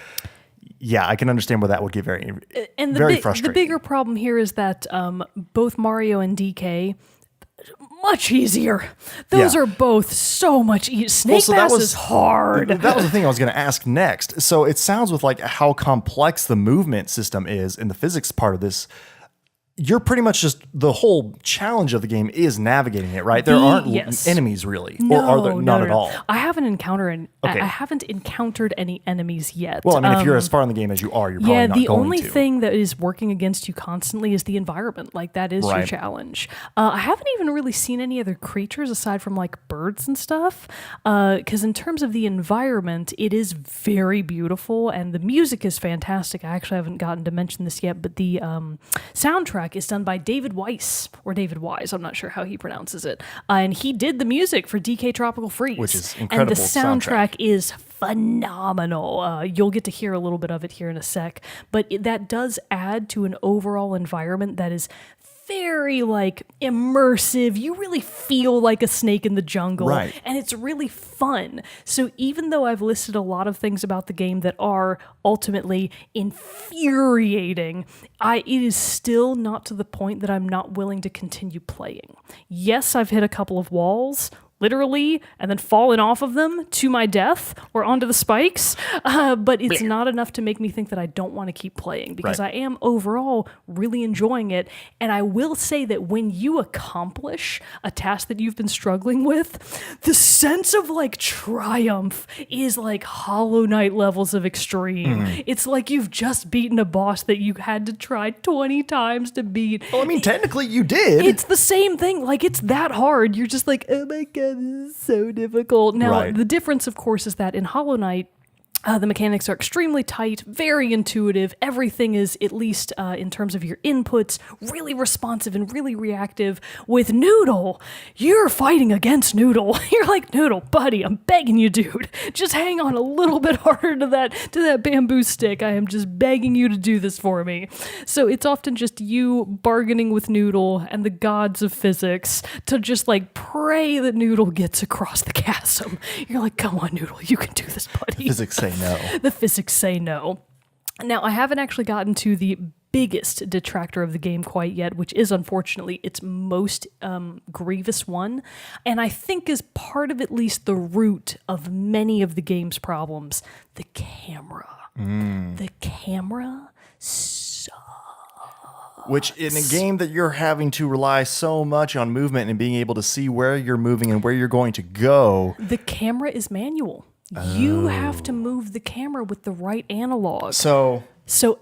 yeah, I can understand where that would get very frustrating. The bigger problem here is that both Mario and DK, much easier. Those are both so much easier. Snake Pass is hard. That was the thing I was going to ask next. So it sounds with like how complex the movement system is in the physics part of this. You're pretty much just the whole challenge of the game is navigating it, right? There aren't enemies really, or are there not at all? I haven't encountered any enemies yet. Well, I mean, if you're as far in the game as you are, you're probably not going to. Yeah, the only thing that is working against you constantly is the environment. Like that is your challenge. I haven't even really seen any other creatures aside from like birds and stuff. Because in terms of the environment, it is very beautiful and the music is fantastic. I actually haven't gotten to mention this yet, but the soundtrack is done by David Weiss, or David Wise, I'm not sure how he pronounces it. And he did the music for DK Tropical Freeze. Which is incredible. And the soundtrack is phenomenal. You'll get to hear a little bit of it here in a sec. But that does add to an overall environment that is very like immersive. You really feel like a snake in the jungle. Right. And it's really fun. So even though I've listed a lot of things about the game that are ultimately infuriating, it is still not to the point that I'm not willing to continue playing. Yes, I've hit a couple of walls, literally, and then fallen off of them to my death or onto the spikes. But it's not enough to make me think that I don't want to keep playing because I am overall really enjoying it. And I will say that when you accomplish a task that you've been struggling with, the sense of like triumph is like Hollow Knight levels of extreme. It's like you've just beaten a boss that you had to try 20 times to beat. Well, I mean, technically you did. It's the same thing. Like it's that hard. You're just like, oh my God, this is so difficult. Now, the difference, of course, is that in Hollow Knight, The mechanics are extremely tight, very intuitive. Everything is, at least in terms of your inputs, really responsive and really reactive. With Noodle, you're fighting against Noodle. You're like, Noodle, buddy, I'm begging you, dude. Just hang on a little bit harder to that bamboo stick. I am just begging you to do this for me. So it's often just you bargaining with Noodle and the gods of physics to just like pray that Noodle gets across the chasm. You're like, come on, Noodle, you can do this, buddy. Physics say no. The physics say no. Now, I haven't actually gotten to the biggest detractor of the game quite yet, which is unfortunately its most grievous one, and I think is part of at least the root of many of the game's problems: the camera. The camera sucks. Which, in a game that you're having to rely so much on movement and being able to see where you're moving and where you're going to go, the camera is manual. You have to move the camera with the right analog. So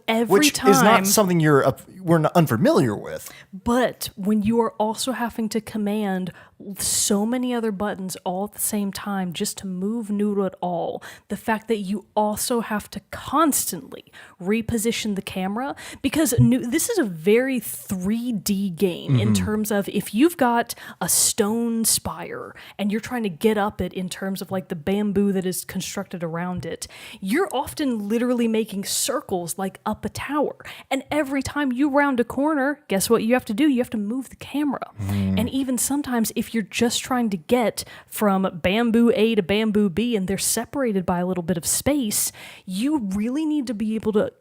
every time, which is not something we're not unfamiliar with. But when you are also having to command so many other buttons all at the same time just to move Noodle at all, the fact that you also have to constantly reposition the camera, because this is a very 3D game in terms of if you've got a stone spire and you're trying to get up it in terms of like the bamboo that is constructed around it, you're often literally making circles like up a tower. And every time you round a corner, guess what you have to do? You have to move the camera. And even sometimes if you're just trying to get from bamboo A to bamboo B and they're separated by a little bit of space, you really need to be able to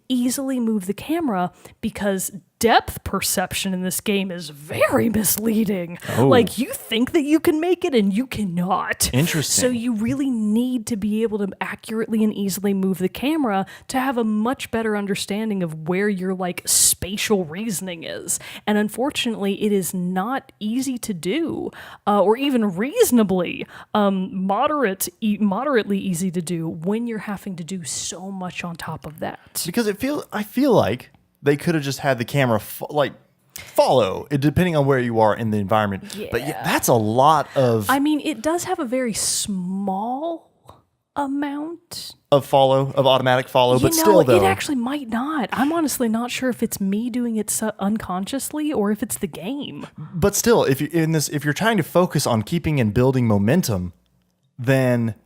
easily move the camera, because depth perception in this game is very misleading. Like, you think that you can make it and you cannot. Interesting. So you really need to be able to accurately and easily move the camera to have a much better understanding of where your like spatial reasoning is. And unfortunately, it is not easy to do, or even reasonably moderately easy to do when you're having to do so much on top of that. Because I feel like they could have just had the camera follow it depending on where you are in the environment. Yeah. But that's a lot of... I mean, it does have a very small amount of automatic follow, but still though... it actually might not. I'm honestly not sure if it's me doing it unconsciously or if it's the game. But still, if you're trying to focus on keeping and building momentum, then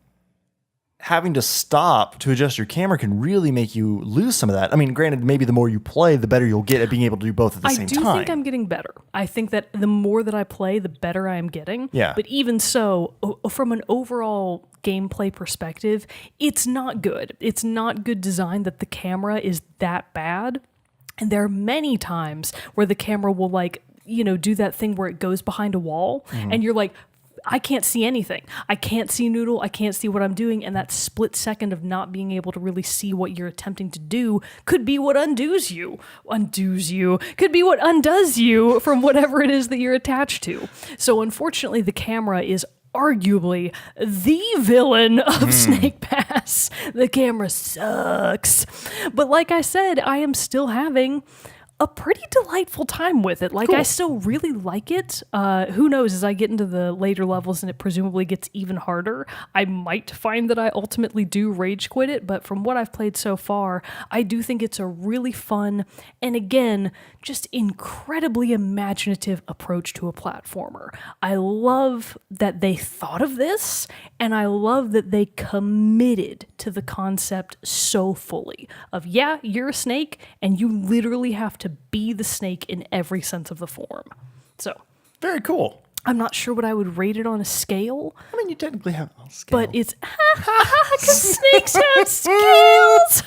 having to stop to adjust your camera can really make you lose some of that. I mean, granted, maybe the more you play, the better you'll get at being able to do both at the same time. I do think I'm getting better. I think that the more that I play, the better I am getting. Yeah. But even so, from an overall gameplay perspective, it's not good. It's not good design that the camera is that bad. And there are many times where the camera will do that thing where it goes behind a wall and you're like, I can't see anything. I can't see Noodle. I can't see what I'm doing. And that split second of not being able to really see what you're attempting to do could be what undoes you. Could be what undoes you from whatever it is that you're attached to. So unfortunately, the camera is arguably the villain of Snake Pass. The camera sucks. But like I said, I am still having a pretty delightful time with it. Like, cool. I still really like it. Who knows, as I get into the later levels and it presumably gets even harder, I might find that I ultimately do rage quit it, but from what I've played so far, I do think it's a really fun, and again, just incredibly imaginative approach to a platformer. I love that they thought of this, and I love that they committed to the concept so fully of, yeah, you're a snake, and you literally have to be the snake in every sense of the form. So very cool. I'm not sure what I would rate it on a scale. I mean, you technically have a scale. But it's because snakes have scales.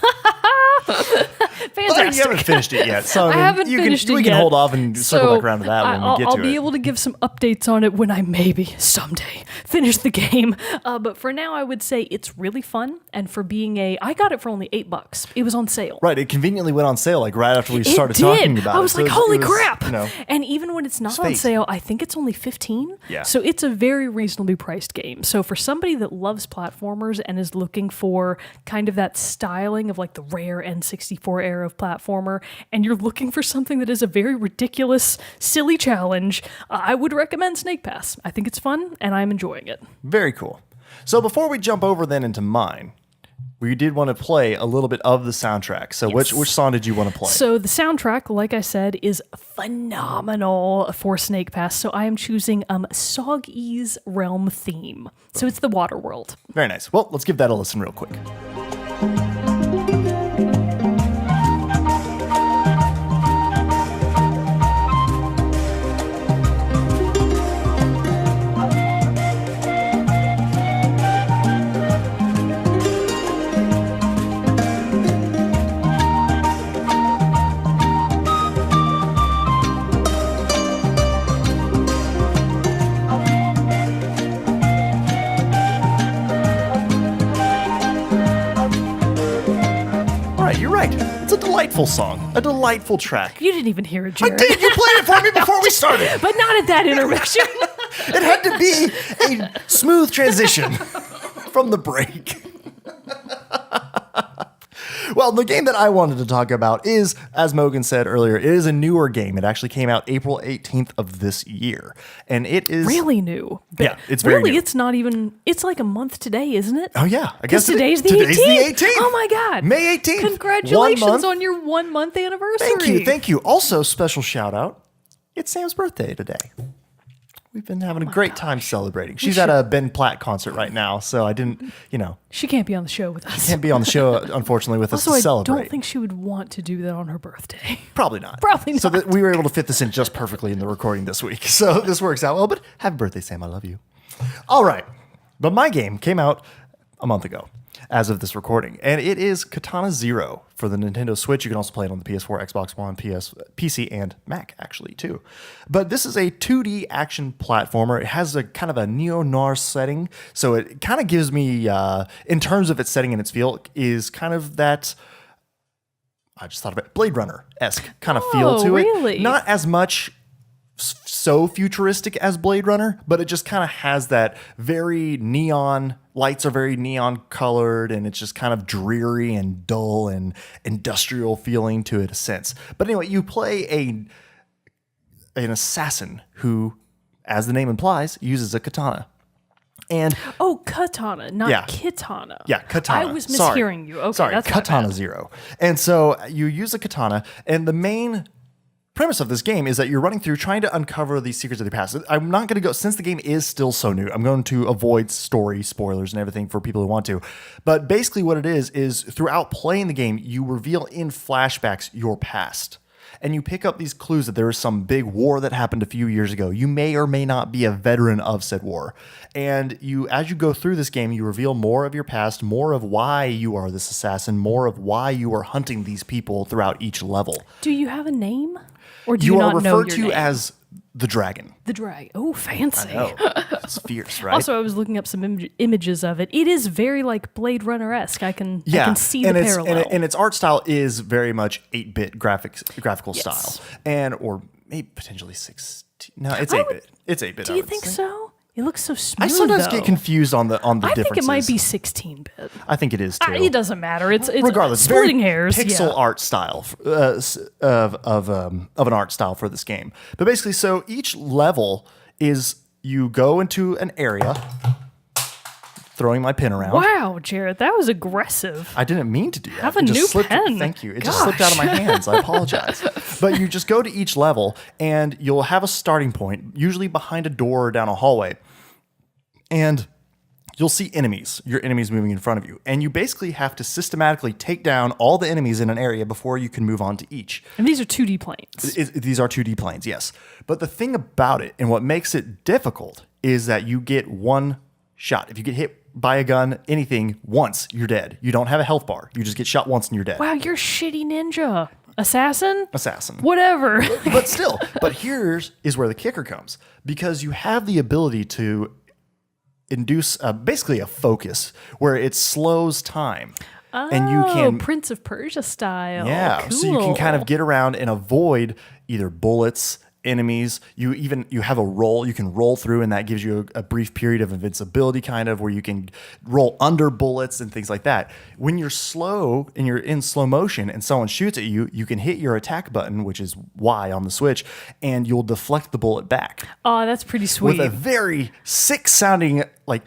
Fantastic. You haven't finished it yet. So I haven't finished it yet. We can hold off and circle back around to that when we get to it. I'll be able to give some updates on it when I maybe someday finish the game. But for now, I would say it's really fun. And for being I got it for only $8. It was on sale. Right. It conveniently went on sale right after we started talking about it. I was like, holy crap. You know, and even when it's not on sale, I think it's only $15. Yeah. So it's a very reasonably priced game. So for somebody that loves platformers and is looking for kind of that styling of like the rare N64 era of platformer, and you're looking for something that is a very ridiculous, silly challenge, I would recommend Snake Pass. I think it's fun and I'm enjoying it. Very cool. So before we jump over then into mine, we did want to play a little bit of the soundtrack. So which song did you want to play? So the soundtrack, like I said, is phenomenal for Snake Pass. So I am choosing Soggy's Realm theme. So it's the water world. Very nice. Well, let's give that a listen real quick. You're right. It's a delightful song, a delightful track. You didn't even hear it, I Jerrett. did. You played it for me before we started. But not at that intermission. It had to be a smooth transition from the break. Well, the game that I wanted to talk about is, as Mogan said earlier, it is a newer game. It actually came out April 18th of this year. And it is... Really new. But yeah, it's very really, new. it's not even... It's like a month today, isn't it? Oh, yeah. I guess today's the 18th. Today's the 18th. Oh, my God. May 18th. Congratulations on your 1 month anniversary. Thank you. Also, special shout out. It's Sam's birthday today. We've been having a great time celebrating. She's at a Ben Platt concert right now, so I didn't, She can't be on the show with us. Can't be on the show, unfortunately, with us Also, to celebrate. I don't think she would want to do that on her birthday. Probably not. Probably not. So that we were able to fit this in just perfectly in the recording this week. So this works out well, but happy birthday, Sam. I love you. All right. But my game came out a month ago as of this recording, and it is Katana Zero for the Nintendo Switch. You can also play it on the PS4, Xbox One, PC, and Mac, actually, too. But this is a 2D action platformer. It has a kind of a neo-noir setting, so it kind of gives me, in terms of its setting and its feel, is kind of that... I just thought of it, Blade Runner-esque kind of feel to really? it. Not as much so futuristic as Blade Runner, but it just kind of has that very neon, lights are very neon colored, and it's just kind of dreary and dull and industrial feeling to it, a sense. But anyway, you play an assassin who, as the name implies, uses a katana. And Katana, not Kitana. Yeah, katana. I was mishearing you. Okay, sorry, that's Katana Zero. And so you use a katana, and the main premise of this game is that you're running through trying to uncover these secrets of your past. I'm not going to go, since the game is still so new, I'm going to avoid story spoilers and everything for people who want to. But basically what it is throughout playing the game, you reveal in flashbacks your past. And you pick up these clues that there is some big war that happened a few years ago. You may or may not be a veteran of said war. And as you go through this game, you reveal more of your past, more of why you are this assassin, more of why you are hunting these people throughout each level. Do you have a name? Or do you you are not know referred your to name? as the dragon. The dragon. Oh, fancy. Oh, it's fierce, right? Also, I was looking up some images of it. It is very like Blade Runner-esque. I can see the parallel. And its art style is very much 8-bit graphical Yes. style. Or maybe potentially 16. No, it's 8-bit. It's 8-bit. Do you think so? It looks so smooth. I sometimes though. get confused on the differences. I think it might be 16-bit. I think it is too. It doesn't matter. It's Regardless, splitting very hairs. Pixel art style of an art style for this game. But basically, so each level is you go into an area. Throwing my pen around. Wow, Jerrett, that was aggressive. I didn't mean to do that. Have a new pen. Thank you. It just slipped out of my hands. I apologize. But you just go to each level, and you'll have a starting point, usually behind a door or down a hallway. And you'll see enemies, your enemies moving in front of you. And you basically have to systematically take down all the enemies in an area before you can move on to each. And these are 2D planes. These are 2D planes, yes. But the thing about it, and what makes it difficult, is that you get one shot. If you get hit by a gun, anything, once, you're dead. You don't have a health bar. You just get shot once and you're dead. Wow, you're shitty ninja. Assassin? Whatever. But still, here's where the kicker comes. Because you have the ability to induce basically a focus where it slows time. And you can Prince of Persia style. Yeah, cool. so you can kind of get around and avoid either bullets, enemies. You have a roll. You can roll through, and that gives you a brief period of invincibility, kind of where you can roll under bullets and things like that. When you're slow and you're in slow motion, and someone shoots at you, you can hit your attack button, which is Y on the Switch, and you'll deflect the bullet back. Oh, that's pretty sweet. With a very sick sounding like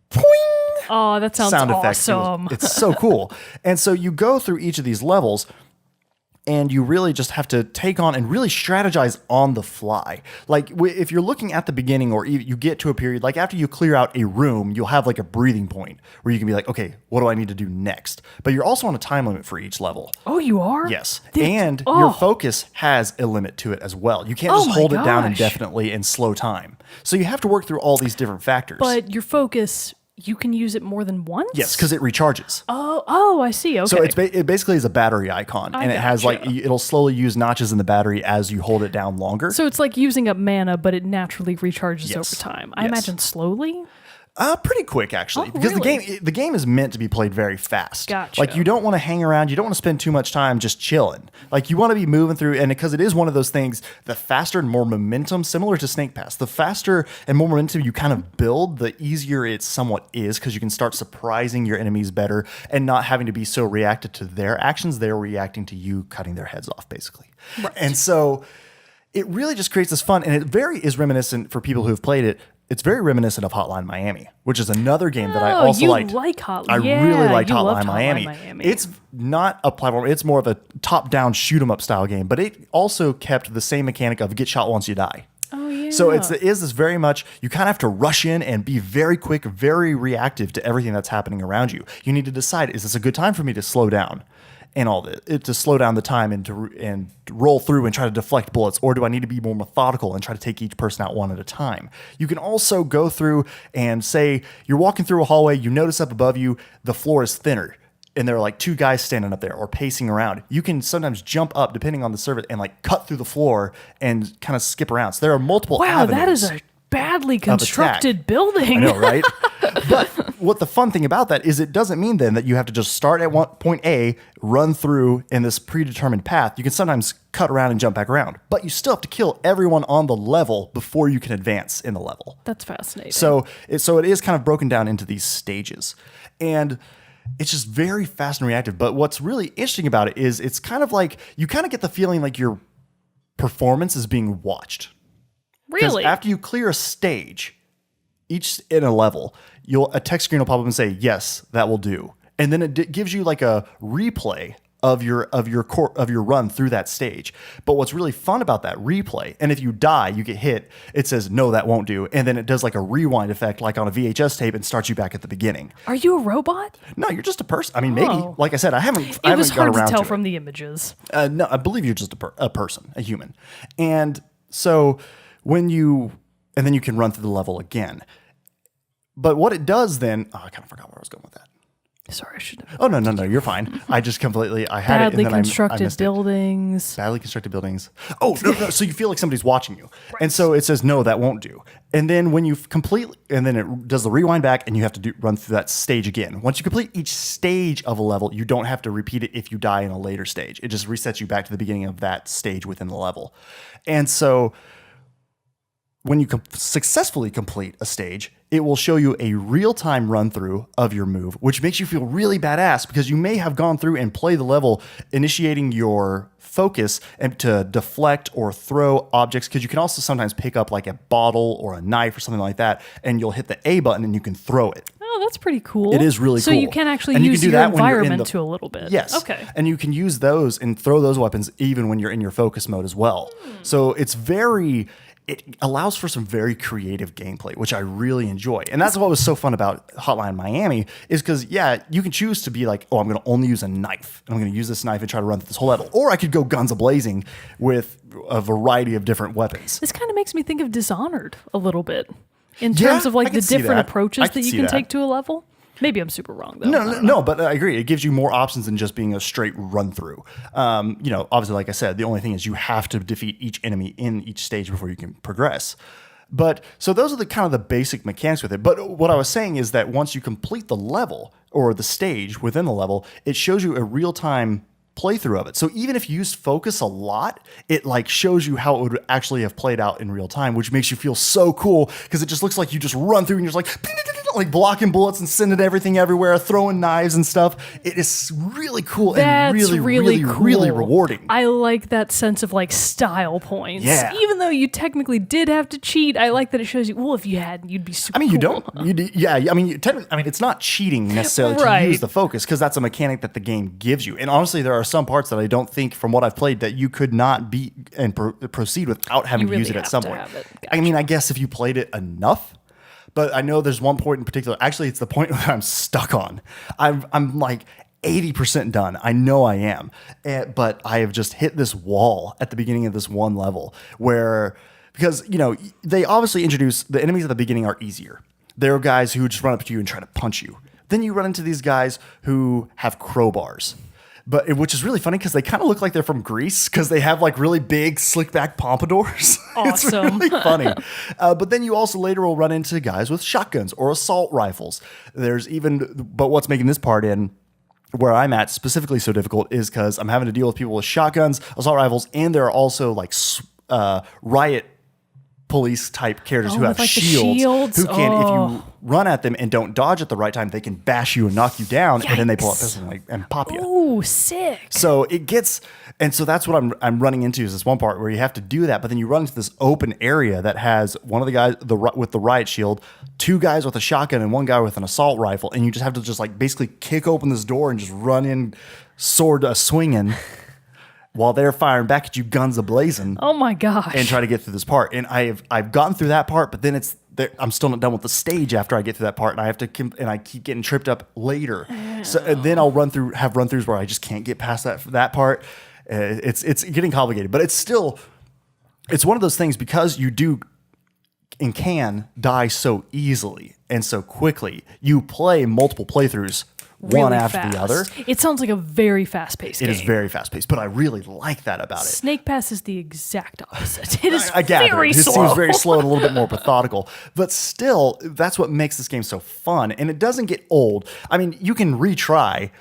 poing Oh, that sounds effects. awesome. It's so cool. And so you go through each of these levels, and you really just have to take on and really strategize on the fly. Like if you're looking at the beginning, or you get to a period, like after you clear out a room, you'll have like a breathing point where you can be like, okay, what do I need to do next? But you're also on a time limit for each level. Oh, you are? Yes. And your focus has a limit to it as well. You can't just hold it down indefinitely and slow time. So you have to work through all these different factors. But your focus, you can use it more than once? Yes, because it recharges. Oh, I see. Okay. So it basically is a battery icon, and it has like, it'll slowly use notches in the battery as you hold it down longer. So it's like using up mana, but it naturally recharges over time. I imagine slowly. Pretty quick actually, because the game is meant to be played very fast. Gotcha. Like you don't want to hang around, you don't want to spend too much time just chilling. Like you want to be moving through, and because it is one of those things, the faster and more momentum, similar to Snake Pass, the faster and more momentum you kind of build, the easier it somewhat is, because you can start surprising your enemies better and not having to be so reactive to their actions. They're reacting to you cutting their heads off, basically. Right. And so it really just creates this fun, and it is reminiscent for people who have played it. It's very reminiscent of Hotline Miami, which is another game that I also liked. Like Hotline. I really liked Hotline Miami. It's not a platform. It's more of a top-down shoot-'em-up style game, but it also kept the same mechanic of get shot once you die. Oh, yeah. So it is this very much, you kind of have to rush in and be very quick, very reactive to everything that's happening around you. You need to decide, is this a good time for me to slow down? And all that, to slow down the time and to roll through and try to deflect bullets, or do I need to be more methodical and try to take each person out one at a time? You can also go through and say you're walking through a hallway, you notice up above you the floor is thinner, and there are like two guys standing up there or pacing around. You can sometimes jump up depending on the service and like cut through the floor and kind of skip around. So there are multiple avenues. Wow, that is a badly constructed building. I know, right? But what the fun thing about that is, it doesn't mean then that you have to just start at point A, run through in this predetermined path. You can sometimes cut around and jump back around, but you still have to kill everyone on the level before you can advance in the level. That's fascinating. So it is kind of broken down into these stages, and it's just very fast and reactive. But what's really interesting about it is it's kind of like you kind of get the feeling like your performance is being watched. Really? Because after you clear a stage, each in a level, a text screen will pop up and say, yes, that will do. And then it gives you like a replay of your run through that stage. But what's really fun about that replay, and if you die, you get hit, it says, no, that won't do. And then it does like a rewind effect, like on a VHS tape, and starts you back at the beginning. Are you a robot? No, you're just a person. I mean, maybe. Like I said, I haven't It was hard to tell it. from the images. No, I believe you're just a person, a human. And so then you can run through the level again. But what it does then, I kind of forgot where I was going with that. Sorry, I shouldn't have. Oh, no, you're fine. I just completely, I had Badly it and then constructed buildings. Badly constructed buildings. Oh, no. So you feel like somebody's watching you. Right. And so it says, no, that won't do. And then when you complete, and then it does the rewind back, and you have to run through that stage again. Once you complete each stage of a level, you don't have to repeat it if you die in a later stage. It just resets you back to the beginning of that stage within the level. And so when you successfully complete a stage, it will show you a real-time run-through of your move, which makes you feel really badass, because you may have gone through and played the level initiating your focus and to deflect or throw objects, because you can also sometimes pick up like a bottle or a knife or something like that, and you'll hit the A button and you can throw it. Oh, that's pretty cool. It is really cool. So you can actually use your environment to a little bit. Yes. Okay. And you can use those and throw those weapons even when you're in your focus mode as well. So it allows for some very creative gameplay, which I really enjoy. And that's what was so fun about Hotline Miami, is because, you can choose to be like, oh, I'm going to only use a knife. And I'm going to use this knife and try to run through this whole level. Or I could go guns a-blazing with a variety of different weapons. This kind of makes me think of Dishonored a little bit, in terms of like the different approaches that you can take to a level. Maybe I'm super wrong, though. No, but I agree. It gives you more options than just being a straight run through. Obviously, like I said, the only thing is you have to defeat each enemy in each stage before you can progress. But so those are the kind of the basic mechanics with it. But what I was saying is that once you complete the level or the stage within the level, it shows you a real-time playthrough of it. So even if you use focus a lot, it like shows you how it would actually have played out in real time, which makes you feel so cool, because it just looks like you just run through and you're just like blocking bullets and sending everything everywhere, throwing knives and stuff. It is really cool That's and really, really really, cool. really rewarding. I like that sense of like style points. Yeah. Even though you technically did have to cheat, I like that it shows you, well, if you hadn't, you'd be super You cool. don't. Yeah, I mean, it's not cheating necessarily Right. to use the focus because that's a mechanic that the game gives you. And honestly, there are some parts that I don't think, from what I've played, that you could not beat and proceed without having You to use really it at have some to point. have it. I mean, I guess if you played it enough. But I know there's one point in particular. Actually, it's the point where I'm stuck on. I'm like 80% done. I know I am. But I have just hit this wall at the beginning of this one level where, because, they obviously introduce the enemies at the beginning are easier. There are guys who just run up to you and try to punch you. Then you run into these guys who have crowbars. Which is really funny because they kind of look like they're from Greece because they have like really big slick back pompadours. Awesome. It's really funny. But then you also later will run into guys with shotguns or assault rifles. But what's making this part where I'm at specifically so difficult is because I'm having to deal with people with shotguns, assault rifles, and there are also like riot police type characters who have with, like, the shields, who can, if Oh. you run at them and don't dodge at the right time, they can bash you and knock you down, and then they pull up pistol and pop you. Ooh, sick. So it gets, and so that's what I'm running into is this one part where you have to do that, but then you run into this open area that has one of the guys with the riot shield, two guys with a shotgun, and one guy with an assault rifle, and you just have to just like basically kick open this door and just run in, sword swinging. While they're firing back at you, guns a-blazing. Oh my gosh. And try to get through this part. And I've gotten through that part, but then I'm still not done with the stage after I get through that part, and I keep getting tripped up later. So and then I'll have run-throughs where I just can't get past that part. It's getting complicated, but it's one of those things because you do and can die so easily and so quickly. You play multiple playthroughs. One Really after fast. the other. It sounds like a very fast-paced game. It is very fast-paced, but I really like that about it. Snake Pass is the exact opposite. It is I gather very it slow. seems very slow and a little bit more methodical, but still, that's what makes this game so fun. And it doesn't get old. I mean, you can retry,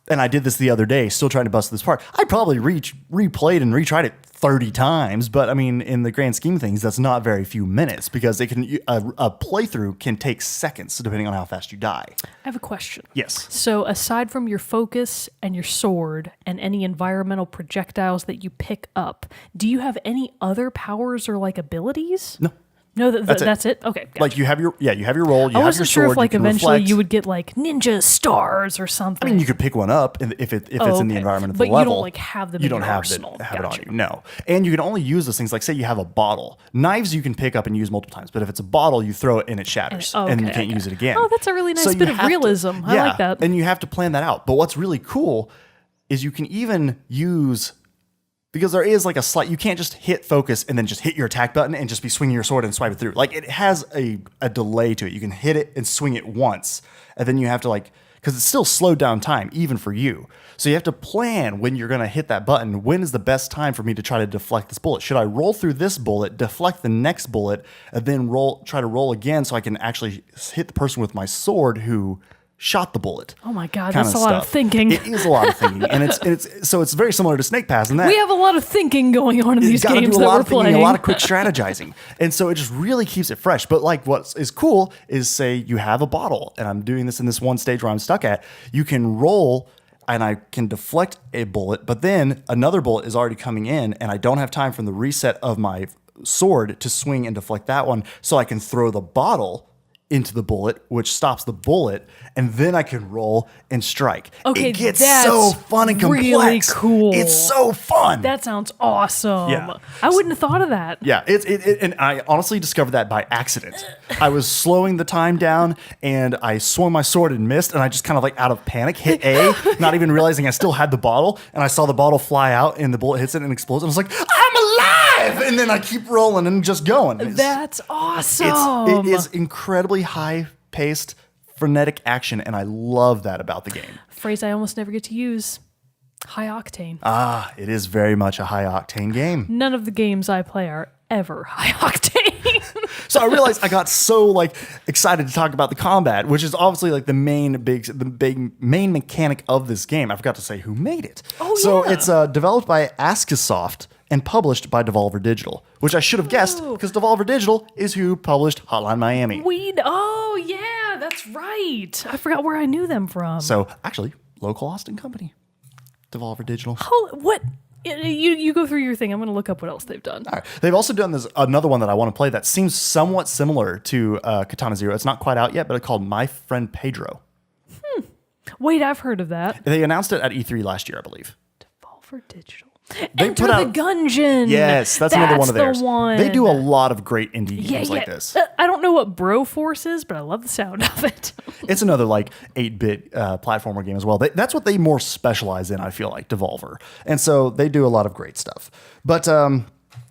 and I did this the other day, still trying to bust this part. I probably replayed and retried it 30 times, but I mean, in the grand scheme of things, that's not very few minutes because a playthrough can take seconds depending on how fast you die. I have a question. Yes. So aside from your focus and your sword and any environmental projectiles that you pick up, do you have any other powers or like abilities? No. No, that's it. Okay, gotcha. Like you have your roll. You I have your wasn't sure sword, if like you can eventually reflect. you would get like ninja stars or something. I mean, you could pick one up if it's in the okay. environment of But the you level. don't, like, have them You in don't your have arsenal. have it on Gotcha. you. No, and you can only use those things. Like say you have a bottle. Knives you can pick up and use multiple times, but if it's a bottle, you throw it and it shatters, and you can't use it again. Oh, that's a really nice So you bit of have to- realism. I like that. And you have to plan that out. But what's really cool is you can even use. Because there is like a slight, you can't just hit focus and then just hit your attack button and just be swinging your sword and swipe it through. Like it has a delay to it. You can hit it and swing it once, and then you have to because it's still slowed down time even for you. So you have to plan when you're going to hit that button. When is the best time for me to try to deflect this bullet? Should I roll through this bullet, deflect the next bullet, and then try to roll again so I can actually hit the person with my sword who shot the bullet? Oh my God, kind that's a lot of stuff. thinking. It is a lot of thinking, and it's very similar to Snake Pass in that We have a lot of thinking going on in these you gotta games do a that lot we're of thinking, playing. a lot of quick strategizing, and so it just really keeps it fresh. But like what is cool is say you have a bottle, and I'm doing this in this one stage where I'm stuck at. You can roll. And I can deflect a bullet, but then another bullet is already coming in, and I don't have time from the reset of my sword to swing and deflect that one, so I can throw the bottle into the bullet, which stops the bullet, and then I can roll and strike. Okay, it gets that's so fun and complex. really cool. It's so fun. That sounds awesome. Yeah. I wouldn't have thought of that. Yeah, and I honestly discovered that by accident. I was slowing the time down, and I swung my sword and missed, and I just kind of like out of panic hit A, not even realizing I still had the bottle, and I saw the bottle fly out, and the bullet hits it and explodes. And I was like, I'm alive! And then I keep rolling and just going. That's awesome. It is incredibly high-paced, frenetic action, and I love that about the game. Phrase I almost never get to use. High octane. It is very much a high-octane game. None of the games I play are ever high octane. So I realized I got so excited to talk about the combat, which is obviously like the main mechanic of this game. I forgot to say who made it. So it's developed by Askisoft and published by Devolver Digital, which I should have guessed because Devolver Digital is who published Hotline Miami. Oh yeah, That's right. I forgot where I knew them from. So actually, local Austin company, Devolver Digital. What? You go through your thing. I'm going to look up what else they've done. All right. They've also done this another one that I want to play that seems somewhat similar to Katana Zero. It's not quite out yet, but it's called My Friend Pedro. Wait, I've heard of that. They announced it at E3 last year, I believe. Devolver Digital. They Enter put the out- Gungeon. Yes, that's another one of theirs. The one. They do a lot of great indie games like this. I don't know what Broforce is, but I love the sound of it. It's another like 8-bit platformer game as well. That's what they more specialize in, I feel like, Devolver. And so they do a lot of great stuff. But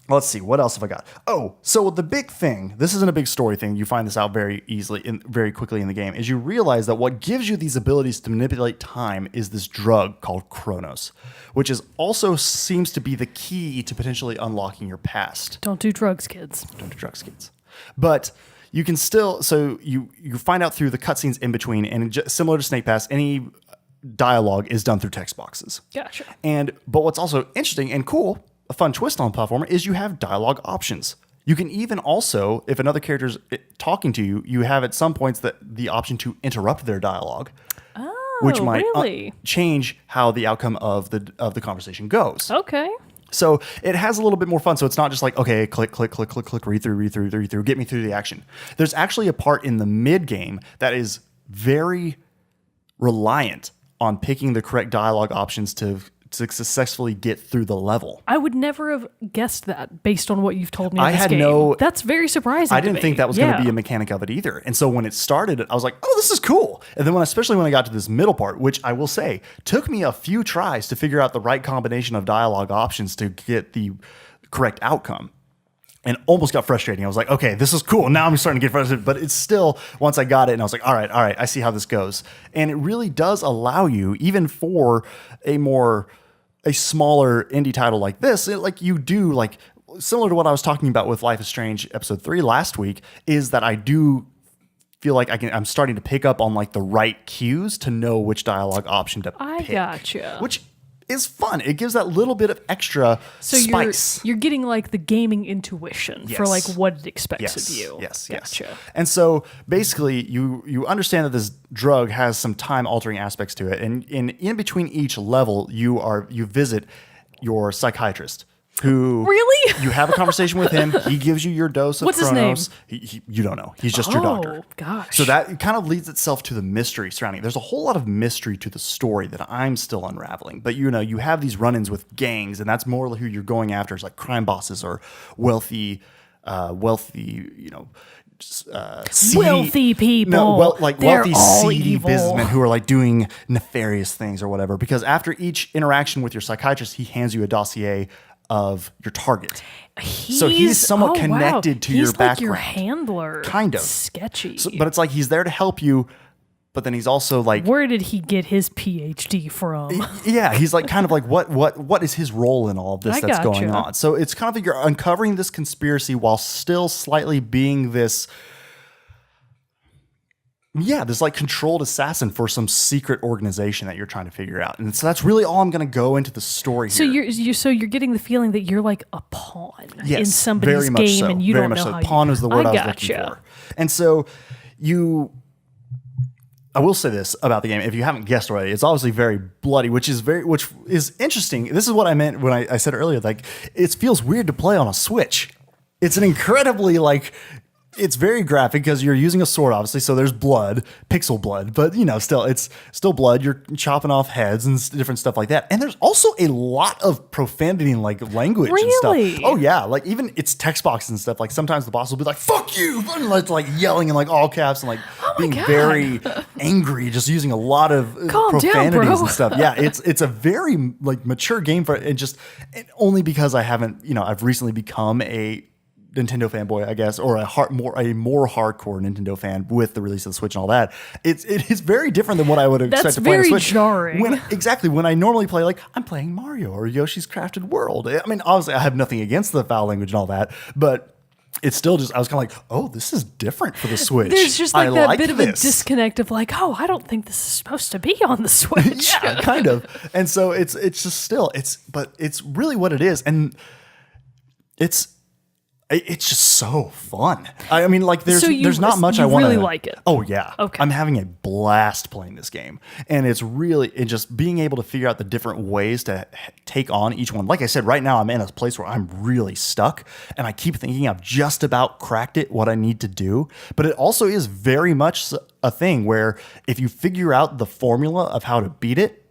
let's see, what else have I got? Oh, so the big thing, this isn't a big story thing, you find this out very easily, very quickly in the game, is you realize that what gives you these abilities to manipulate time is this drug called Chronos, which is also seems to be the key to potentially unlocking your past. Don't do drugs, kids. Don't do drugs, kids. But you can still, so you find out through the cutscenes in between, and similar to Snake Pass, any dialogue is done through text boxes. Gotcha. But what's also interesting and cool, a fun twist on the platformer, is you have dialogue options. You can even also, if another character's talking to you, you have at some points the option to interrupt their dialogue, which might really? change how the outcome of the conversation goes. Okay. So it has a little bit more fun. So it's not just like, okay, click, click, click, click, click, read through, get me through the action. There's actually a part in the mid game that is very reliant on picking the correct dialogue options to successfully get through the level. I would never have guessed that based on what you've told me. That's very surprising. I didn't think that was going to be a mechanic of it either. And so when it started, I was like, oh, this is cool. And then especially when I got to this middle part, which I will say took me a few tries to figure out the right combination of dialogue options to get the correct outcome. And almost got frustrating. I was like, okay, this is cool. Now I'm starting to get frustrated. But it's still, once I got it, and I was like, all right, I see how this goes. And it really does allow you, even for a smaller indie title like this, similar to what I was talking about with Life is Strange episode 3 last week, is that I do feel like I'm starting to pick up on like the right cues to know which dialogue option to pick. I gotcha. Which is fun. It gives that little bit of extra spice. You're getting like the gaming intuition for like what it expects of you. Yes. Gotcha. And so basically you understand that this drug has some time altering aspects to it. And in between each level, you visit your psychiatrist, who really you have a conversation with him. He gives you your dose of What's Chronos. his name? You don't know. He's just your doctor. Oh gosh. So that kind of leads itself to the mystery surrounding it. There's a whole lot of mystery to the story that I'm still unraveling. But you have these run-ins with gangs, and that's more who you're going after, is like crime bosses or wealthy, wealthy people. No, They're wealthy, all seedy evil. businessmen who are like doing nefarious things or whatever. Because after each interaction with your psychiatrist, he hands you a dossier of your target. So he's somewhat connected to your background. He's like your handler. Kind of. Sketchy. But it's like he's there to help you, but then he's also like, where did he get his PhD from? yeah, he's like kind of like what is his role in all of this that's going on? So it's kind of like you're uncovering this conspiracy while still slightly being this like controlled assassin for some secret organization that you're trying to figure out. And so that's really all I'm going to go into the story here. So you're getting the feeling that you're like a pawn in very somebody's much game, so. and you very don't much know so. how. Pawn is the word I was looking for. And so I will say this about the game. If you haven't guessed already, it's obviously very bloody, which is interesting. This is what I meant when I said earlier, like it feels weird to play on a Switch. It's an incredibly it's very graphic because you're using a sword, obviously. So there's blood, pixel blood, but it's still blood. You're chopping off heads and different stuff like that. And there's also a lot of profanity and like language and stuff. Oh yeah, like even it's text boxes and stuff. Like sometimes the boss will be like "fuck you," and like yelling in like all caps and like being very angry, just using a lot of profanities and stuff. Yeah, it's a very like mature game for it. Only because I haven't I've recently become a Nintendo fanboy, I guess, or a more hardcore Nintendo fan with the release of the Switch and all that. It is very different than what I would expect to play on a Switch. That's very jarring. When I normally play, like I'm playing Mario or Yoshi's Crafted World. I mean, obviously I have nothing against the foul language and all that, but it's still just, I was kind of like, oh, this is different for the Switch. There's just like that bit of a disconnect of like, oh, I don't think this is supposed to be on the Switch. Yeah, kind of. And so it's just still, but it's really what it is. And It's just so fun. I mean, like there's not much I want to really like it. Oh yeah. Okay. I'm having a blast playing this game. And it's just being able to figure out the different ways to take on each one. Like I said, right now I'm in a place where I'm really stuck and I keep thinking I've just about cracked it, what I need to do. But it also is very much a thing where if you figure out the formula of how to beat it,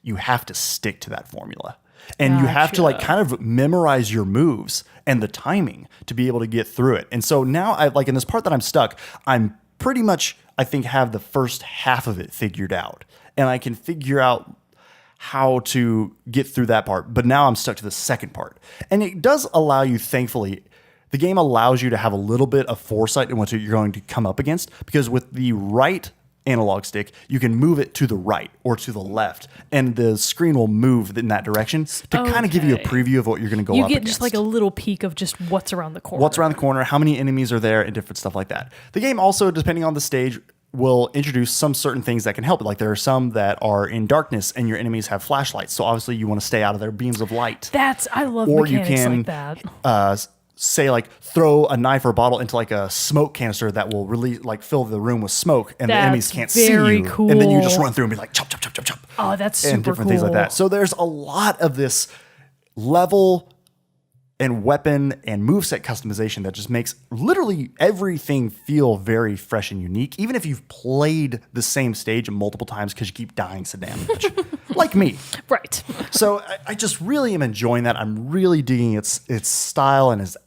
you have to stick to that formula. And you have to like kind of memorize your moves and the timing to be able to get through it. And so now I like in this part that I'm stuck, I'm pretty much, I think, have the first half of it figured out. And I can figure out how to get through that part. But now I'm stuck to the second part. And it does allow you, thankfully, the game allows you to have a little bit of foresight in what you're going to come up against. Because with the right analog stick, you can move it to the right or to the left, and the screen will move in that direction to kind of give you a preview of what you're going to go up against. You get just like a little peek of just what's around the corner. What's around the corner, how many enemies are there, and different stuff like that. The game also, depending on the stage, will introduce some certain things that can help. Like there are some that are in darkness and your enemies have flashlights. So obviously you want to stay out of their beams of light. I love mechanics like that. Say like throw a knife or a bottle into like a smoke canister that will really like fill the room with smoke and the enemies can't see you. Cool. And then you just run through and be like chop, chop, chop, chop, chop. Oh, that's super and different cool. things like that. So there's a lot of this level and weapon and moveset customization that just makes literally everything feel very fresh and unique, even if you've played the same stage multiple times because you keep dying so damn much. Like me. Right. So I just really am enjoying that. I'm really digging its style and its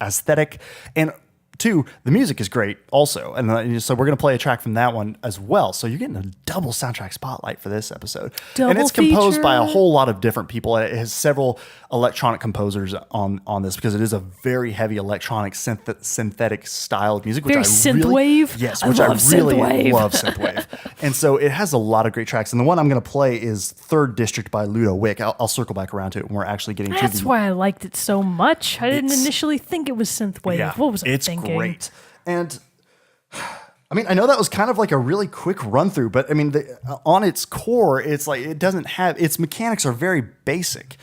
aesthetic. And two, the music is great also. And so we're going to play a track from that one as well. So you're getting a double soundtrack spotlight for this episode. And it's composed by a whole lot of different people. It has several electronic composers on this because it is a very heavy electronic synthetic style of music. Which very synthwave? Yes, which I really love synthwave. And so it has a lot of great tracks. And the one I'm going to play is Third District by Ludo Wick. I'll circle back around to it when we're actually getting to That's why I liked it so much. I didn't initially think it was synthwave. Yeah, what was I thinking? Great. And I mean, I know that was kind of like a really quick run through, but I mean, on its core, it's like it doesn't have its mechanics are very basic.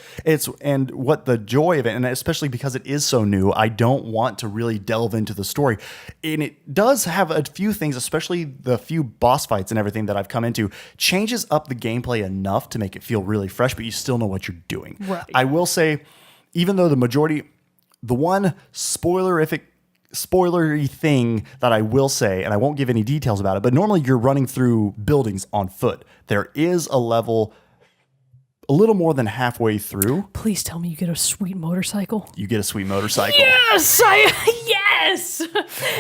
And what the joy of it, and especially because it is so new, I don't want to really delve into the story. And it does have a few things, especially the few boss fights and everything that I've come into, changes up the gameplay enough to make it feel really fresh, but you still know what you're doing. Right. I will say, even though the one spoilery thing that I will say, and I won't give any details about it, but normally you're running through buildings on foot. There is a level a little more than halfway through. Please tell me you get a sweet motorcycle. You get a sweet motorcycle. Yes! Yes!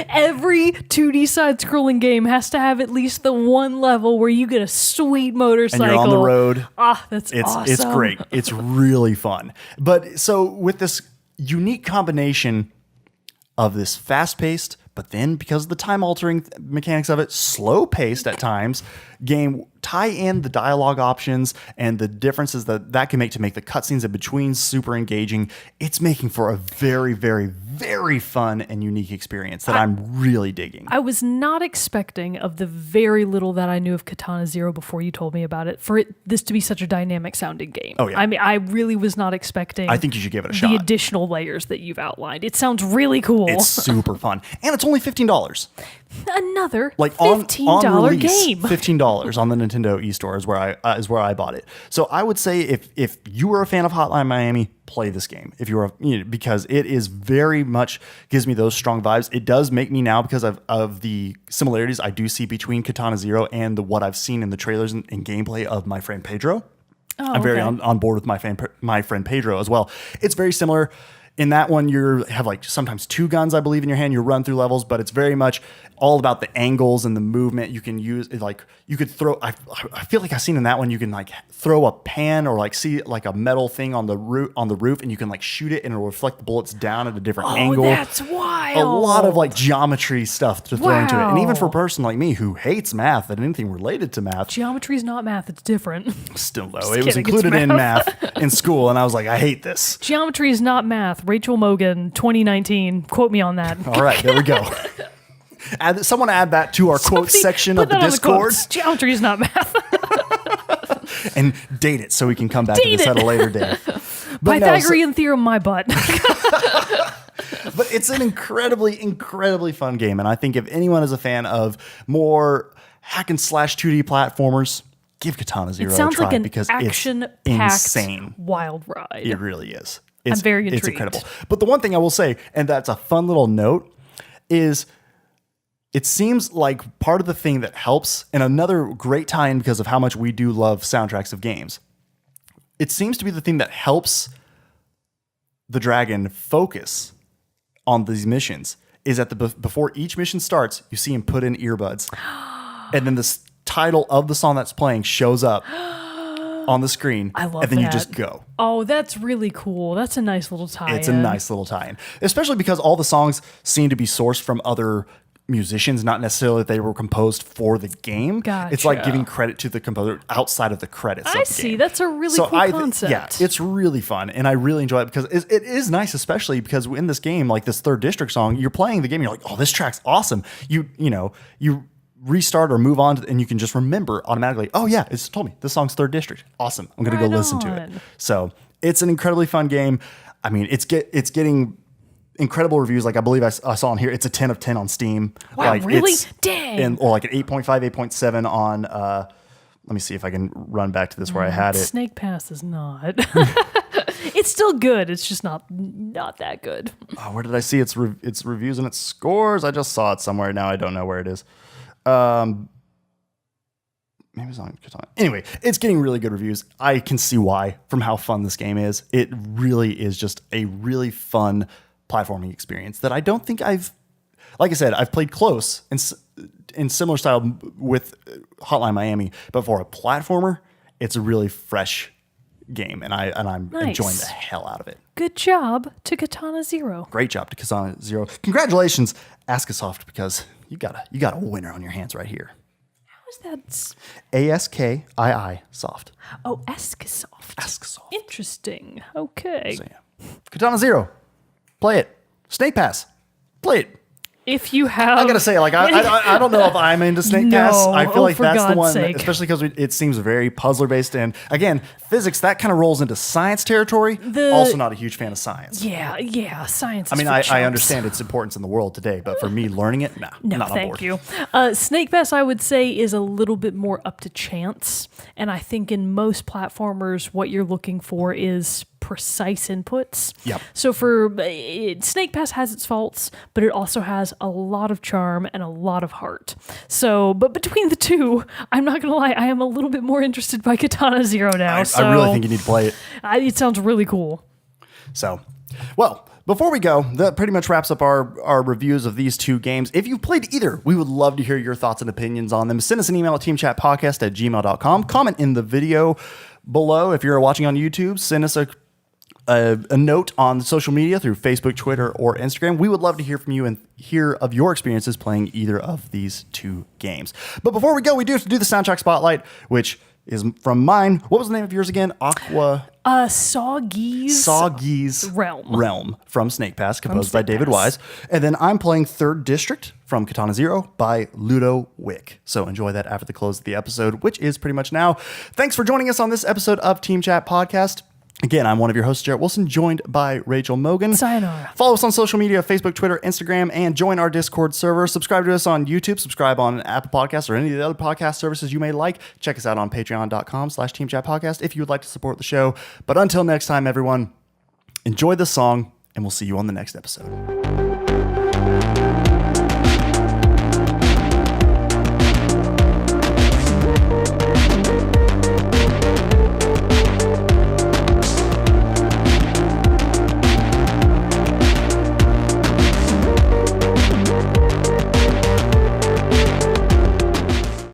Every 2D side-scrolling game has to have at least the one level where you get a sweet motorcycle. And you're on the road. That's awesome. It's great. It's really fun. But so with this unique combination of this fast-paced, but then because of the time-altering mechanics of it, slow-paced at times, game, tie in the dialogue options and the differences that can make to make the cutscenes in between super engaging. It's making for a very, very, very fun and unique experience that I'm really digging. I was not expecting, of the very little that I knew of Katana Zero before you told me about it, for this to be such a dynamic-sounding game. Oh, yeah. I mean, I really was not expecting. I think you should give it a shot. The additional layers that you've outlined. It sounds really cool. It's super fun. And it's only $15. Another like $15 on release, game. $15 on the Nintendo eStore is where I bought it. So I would say if you were a fan of Hotline Miami, play this game. If you were, because it is very much gives me those strong vibes. It does make me now, because of the similarities I do see between Katana Zero and what I've seen in the trailers and gameplay of my friend Pedro. I'm very on board with my friend Pedro as well. It's very similar. In that one, you have like sometimes two guns, I believe, in your hand. You run through levels, but it's very much all about the angles and the movement you can use. Like you could throw. I feel like I've seen in that one you can like throw a pan or like see like a metal thing on the roof, and you can like shoot it and it'll reflect the bullets down at a different angle. That's wild. A lot of like geometry stuff to throw into it, and even for a person like me who hates math and anything related to math, geometry's not math. It's different. Still though, it was included in math in school, and I was like, I hate this. Geometry is not math. Rachel Mogan, 2019. Quote me on that. All right, there we go. Someone add that to our quote section of the Discord. Geometry is not math. And date it so we can come back to this at a later date. But Pythagorean theorem, my butt. But it's an incredibly fun game. And I think if anyone is a fan of more hack and slash 2D platformers, give Katana Zero a try. It sounds like an because it's action-packed insane. wild ride. It really is. I'm very intrigued. It's incredible. But the one thing I will say, and that's a fun little note, is it seems like part of the thing that helps, and another great tie-in because of how much we do love soundtracks of games, it seems to be the thing that helps the dragon focus on these missions is that before each mission starts, you see him put in earbuds. And then the title of the song that's playing shows up on the screen. I love and then that. you just go. Oh, that's really cool. That's a nice little tie-in. It's a nice little tie-in. Especially because all the songs seem to be sourced from other musicians, not necessarily that they were composed for the game. Gotcha. It's like giving credit to the composer outside of the credits. I of the see. game. That's a really cool concept. Yeah, it's really fun, and I really enjoy it because it is nice, especially because in this game, like this Third District song, you're playing the game, you're like, oh, this track's awesome. You restart or move on, and you can just remember automatically. Oh yeah, it's told me this song's Third District. Awesome. I'm gonna go listen to it. So it's an incredibly fun game. I mean, it's getting incredible reviews. Like I believe I saw on here, it's a 10 of 10 on Steam. Wow, like, really? Dang. Or like an 8.5, 8.7 on. Let me see if I can run back to this where I had it. Snake Pass is not. It's still good. It's just not that good. Oh, where did I see its reviews and its scores? I just saw it somewhere. Now I don't know where it is. Maybe it's on Katana. Anyway, it's getting really good reviews. I can see why from how fun this game is. It really is just a really fun platforming experience that I don't think like I said, I've played close in similar style with Hotline Miami, but for a platformer, it's a really fresh game, and I'm enjoying the hell out of it. Good job to Katana Zero. Great job to Katana Zero. Congratulations, Askasoft, because you got a winner on your hands right here. How is that? ASKII Soft. Oh, Askasoft. Askasoft. Interesting. Okay. So, yeah. Katana Zero. Play it. Snake Pass. Play it. If you have, I gotta say, like I don't know if I'm into Snake No. Pass. I feel like for that's the God's one, sake. especially because it seems very puzzler based, and again, physics that kind of rolls into science territory. Also, not a huge fan of science. Yeah, science. I mean, is for I chumps. understand its importance in the world today, but for me, learning it, No, not on thank board. you. Snake Pass, I would say, is a little bit more up to chance. And I think in most platformers, what you're looking for is precise inputs. Yep. So Snake Pass has its faults, but it also has a lot of charm and a lot of heart. So, but between the two, I'm not going to lie, I am a little bit more interested by Katana Zero now. I really think you need to play it. It sounds really cool. So, well, before we go, that pretty much wraps up our reviews of these two games. If you've played either, we would love to hear your thoughts and opinions on them. Send us an email at teamchatpodcast@gmail.com. Comment in the video below. If you're watching on YouTube, send us a note on social media through Facebook, Twitter, or Instagram. We would love to hear from you and hear of your experiences playing either of these two games. But before we go, we do have to do the soundtrack spotlight, which is from mine. What was the name of yours again? Soggy's Realm from Snake Pass, composed by David Wise. And then I'm playing Third District from Katana Zero by Ludo Wick. So enjoy that after the close of the episode, which is pretty much now. Thanks for joining us on this episode of Team Chat Podcast. Again, I'm one of your hosts, Jerrett Wilson, joined by Rachel Mogan. Sayonara. Follow us on social media, Facebook, Twitter, Instagram, and join our Discord server. Subscribe to us on YouTube, subscribe on Apple Podcasts or any of the other podcast services you may like. Check us out on patreon.com/teamchatpodcast if you would like to support the show. But until next time, everyone, enjoy the song, and we'll see you on the next episode.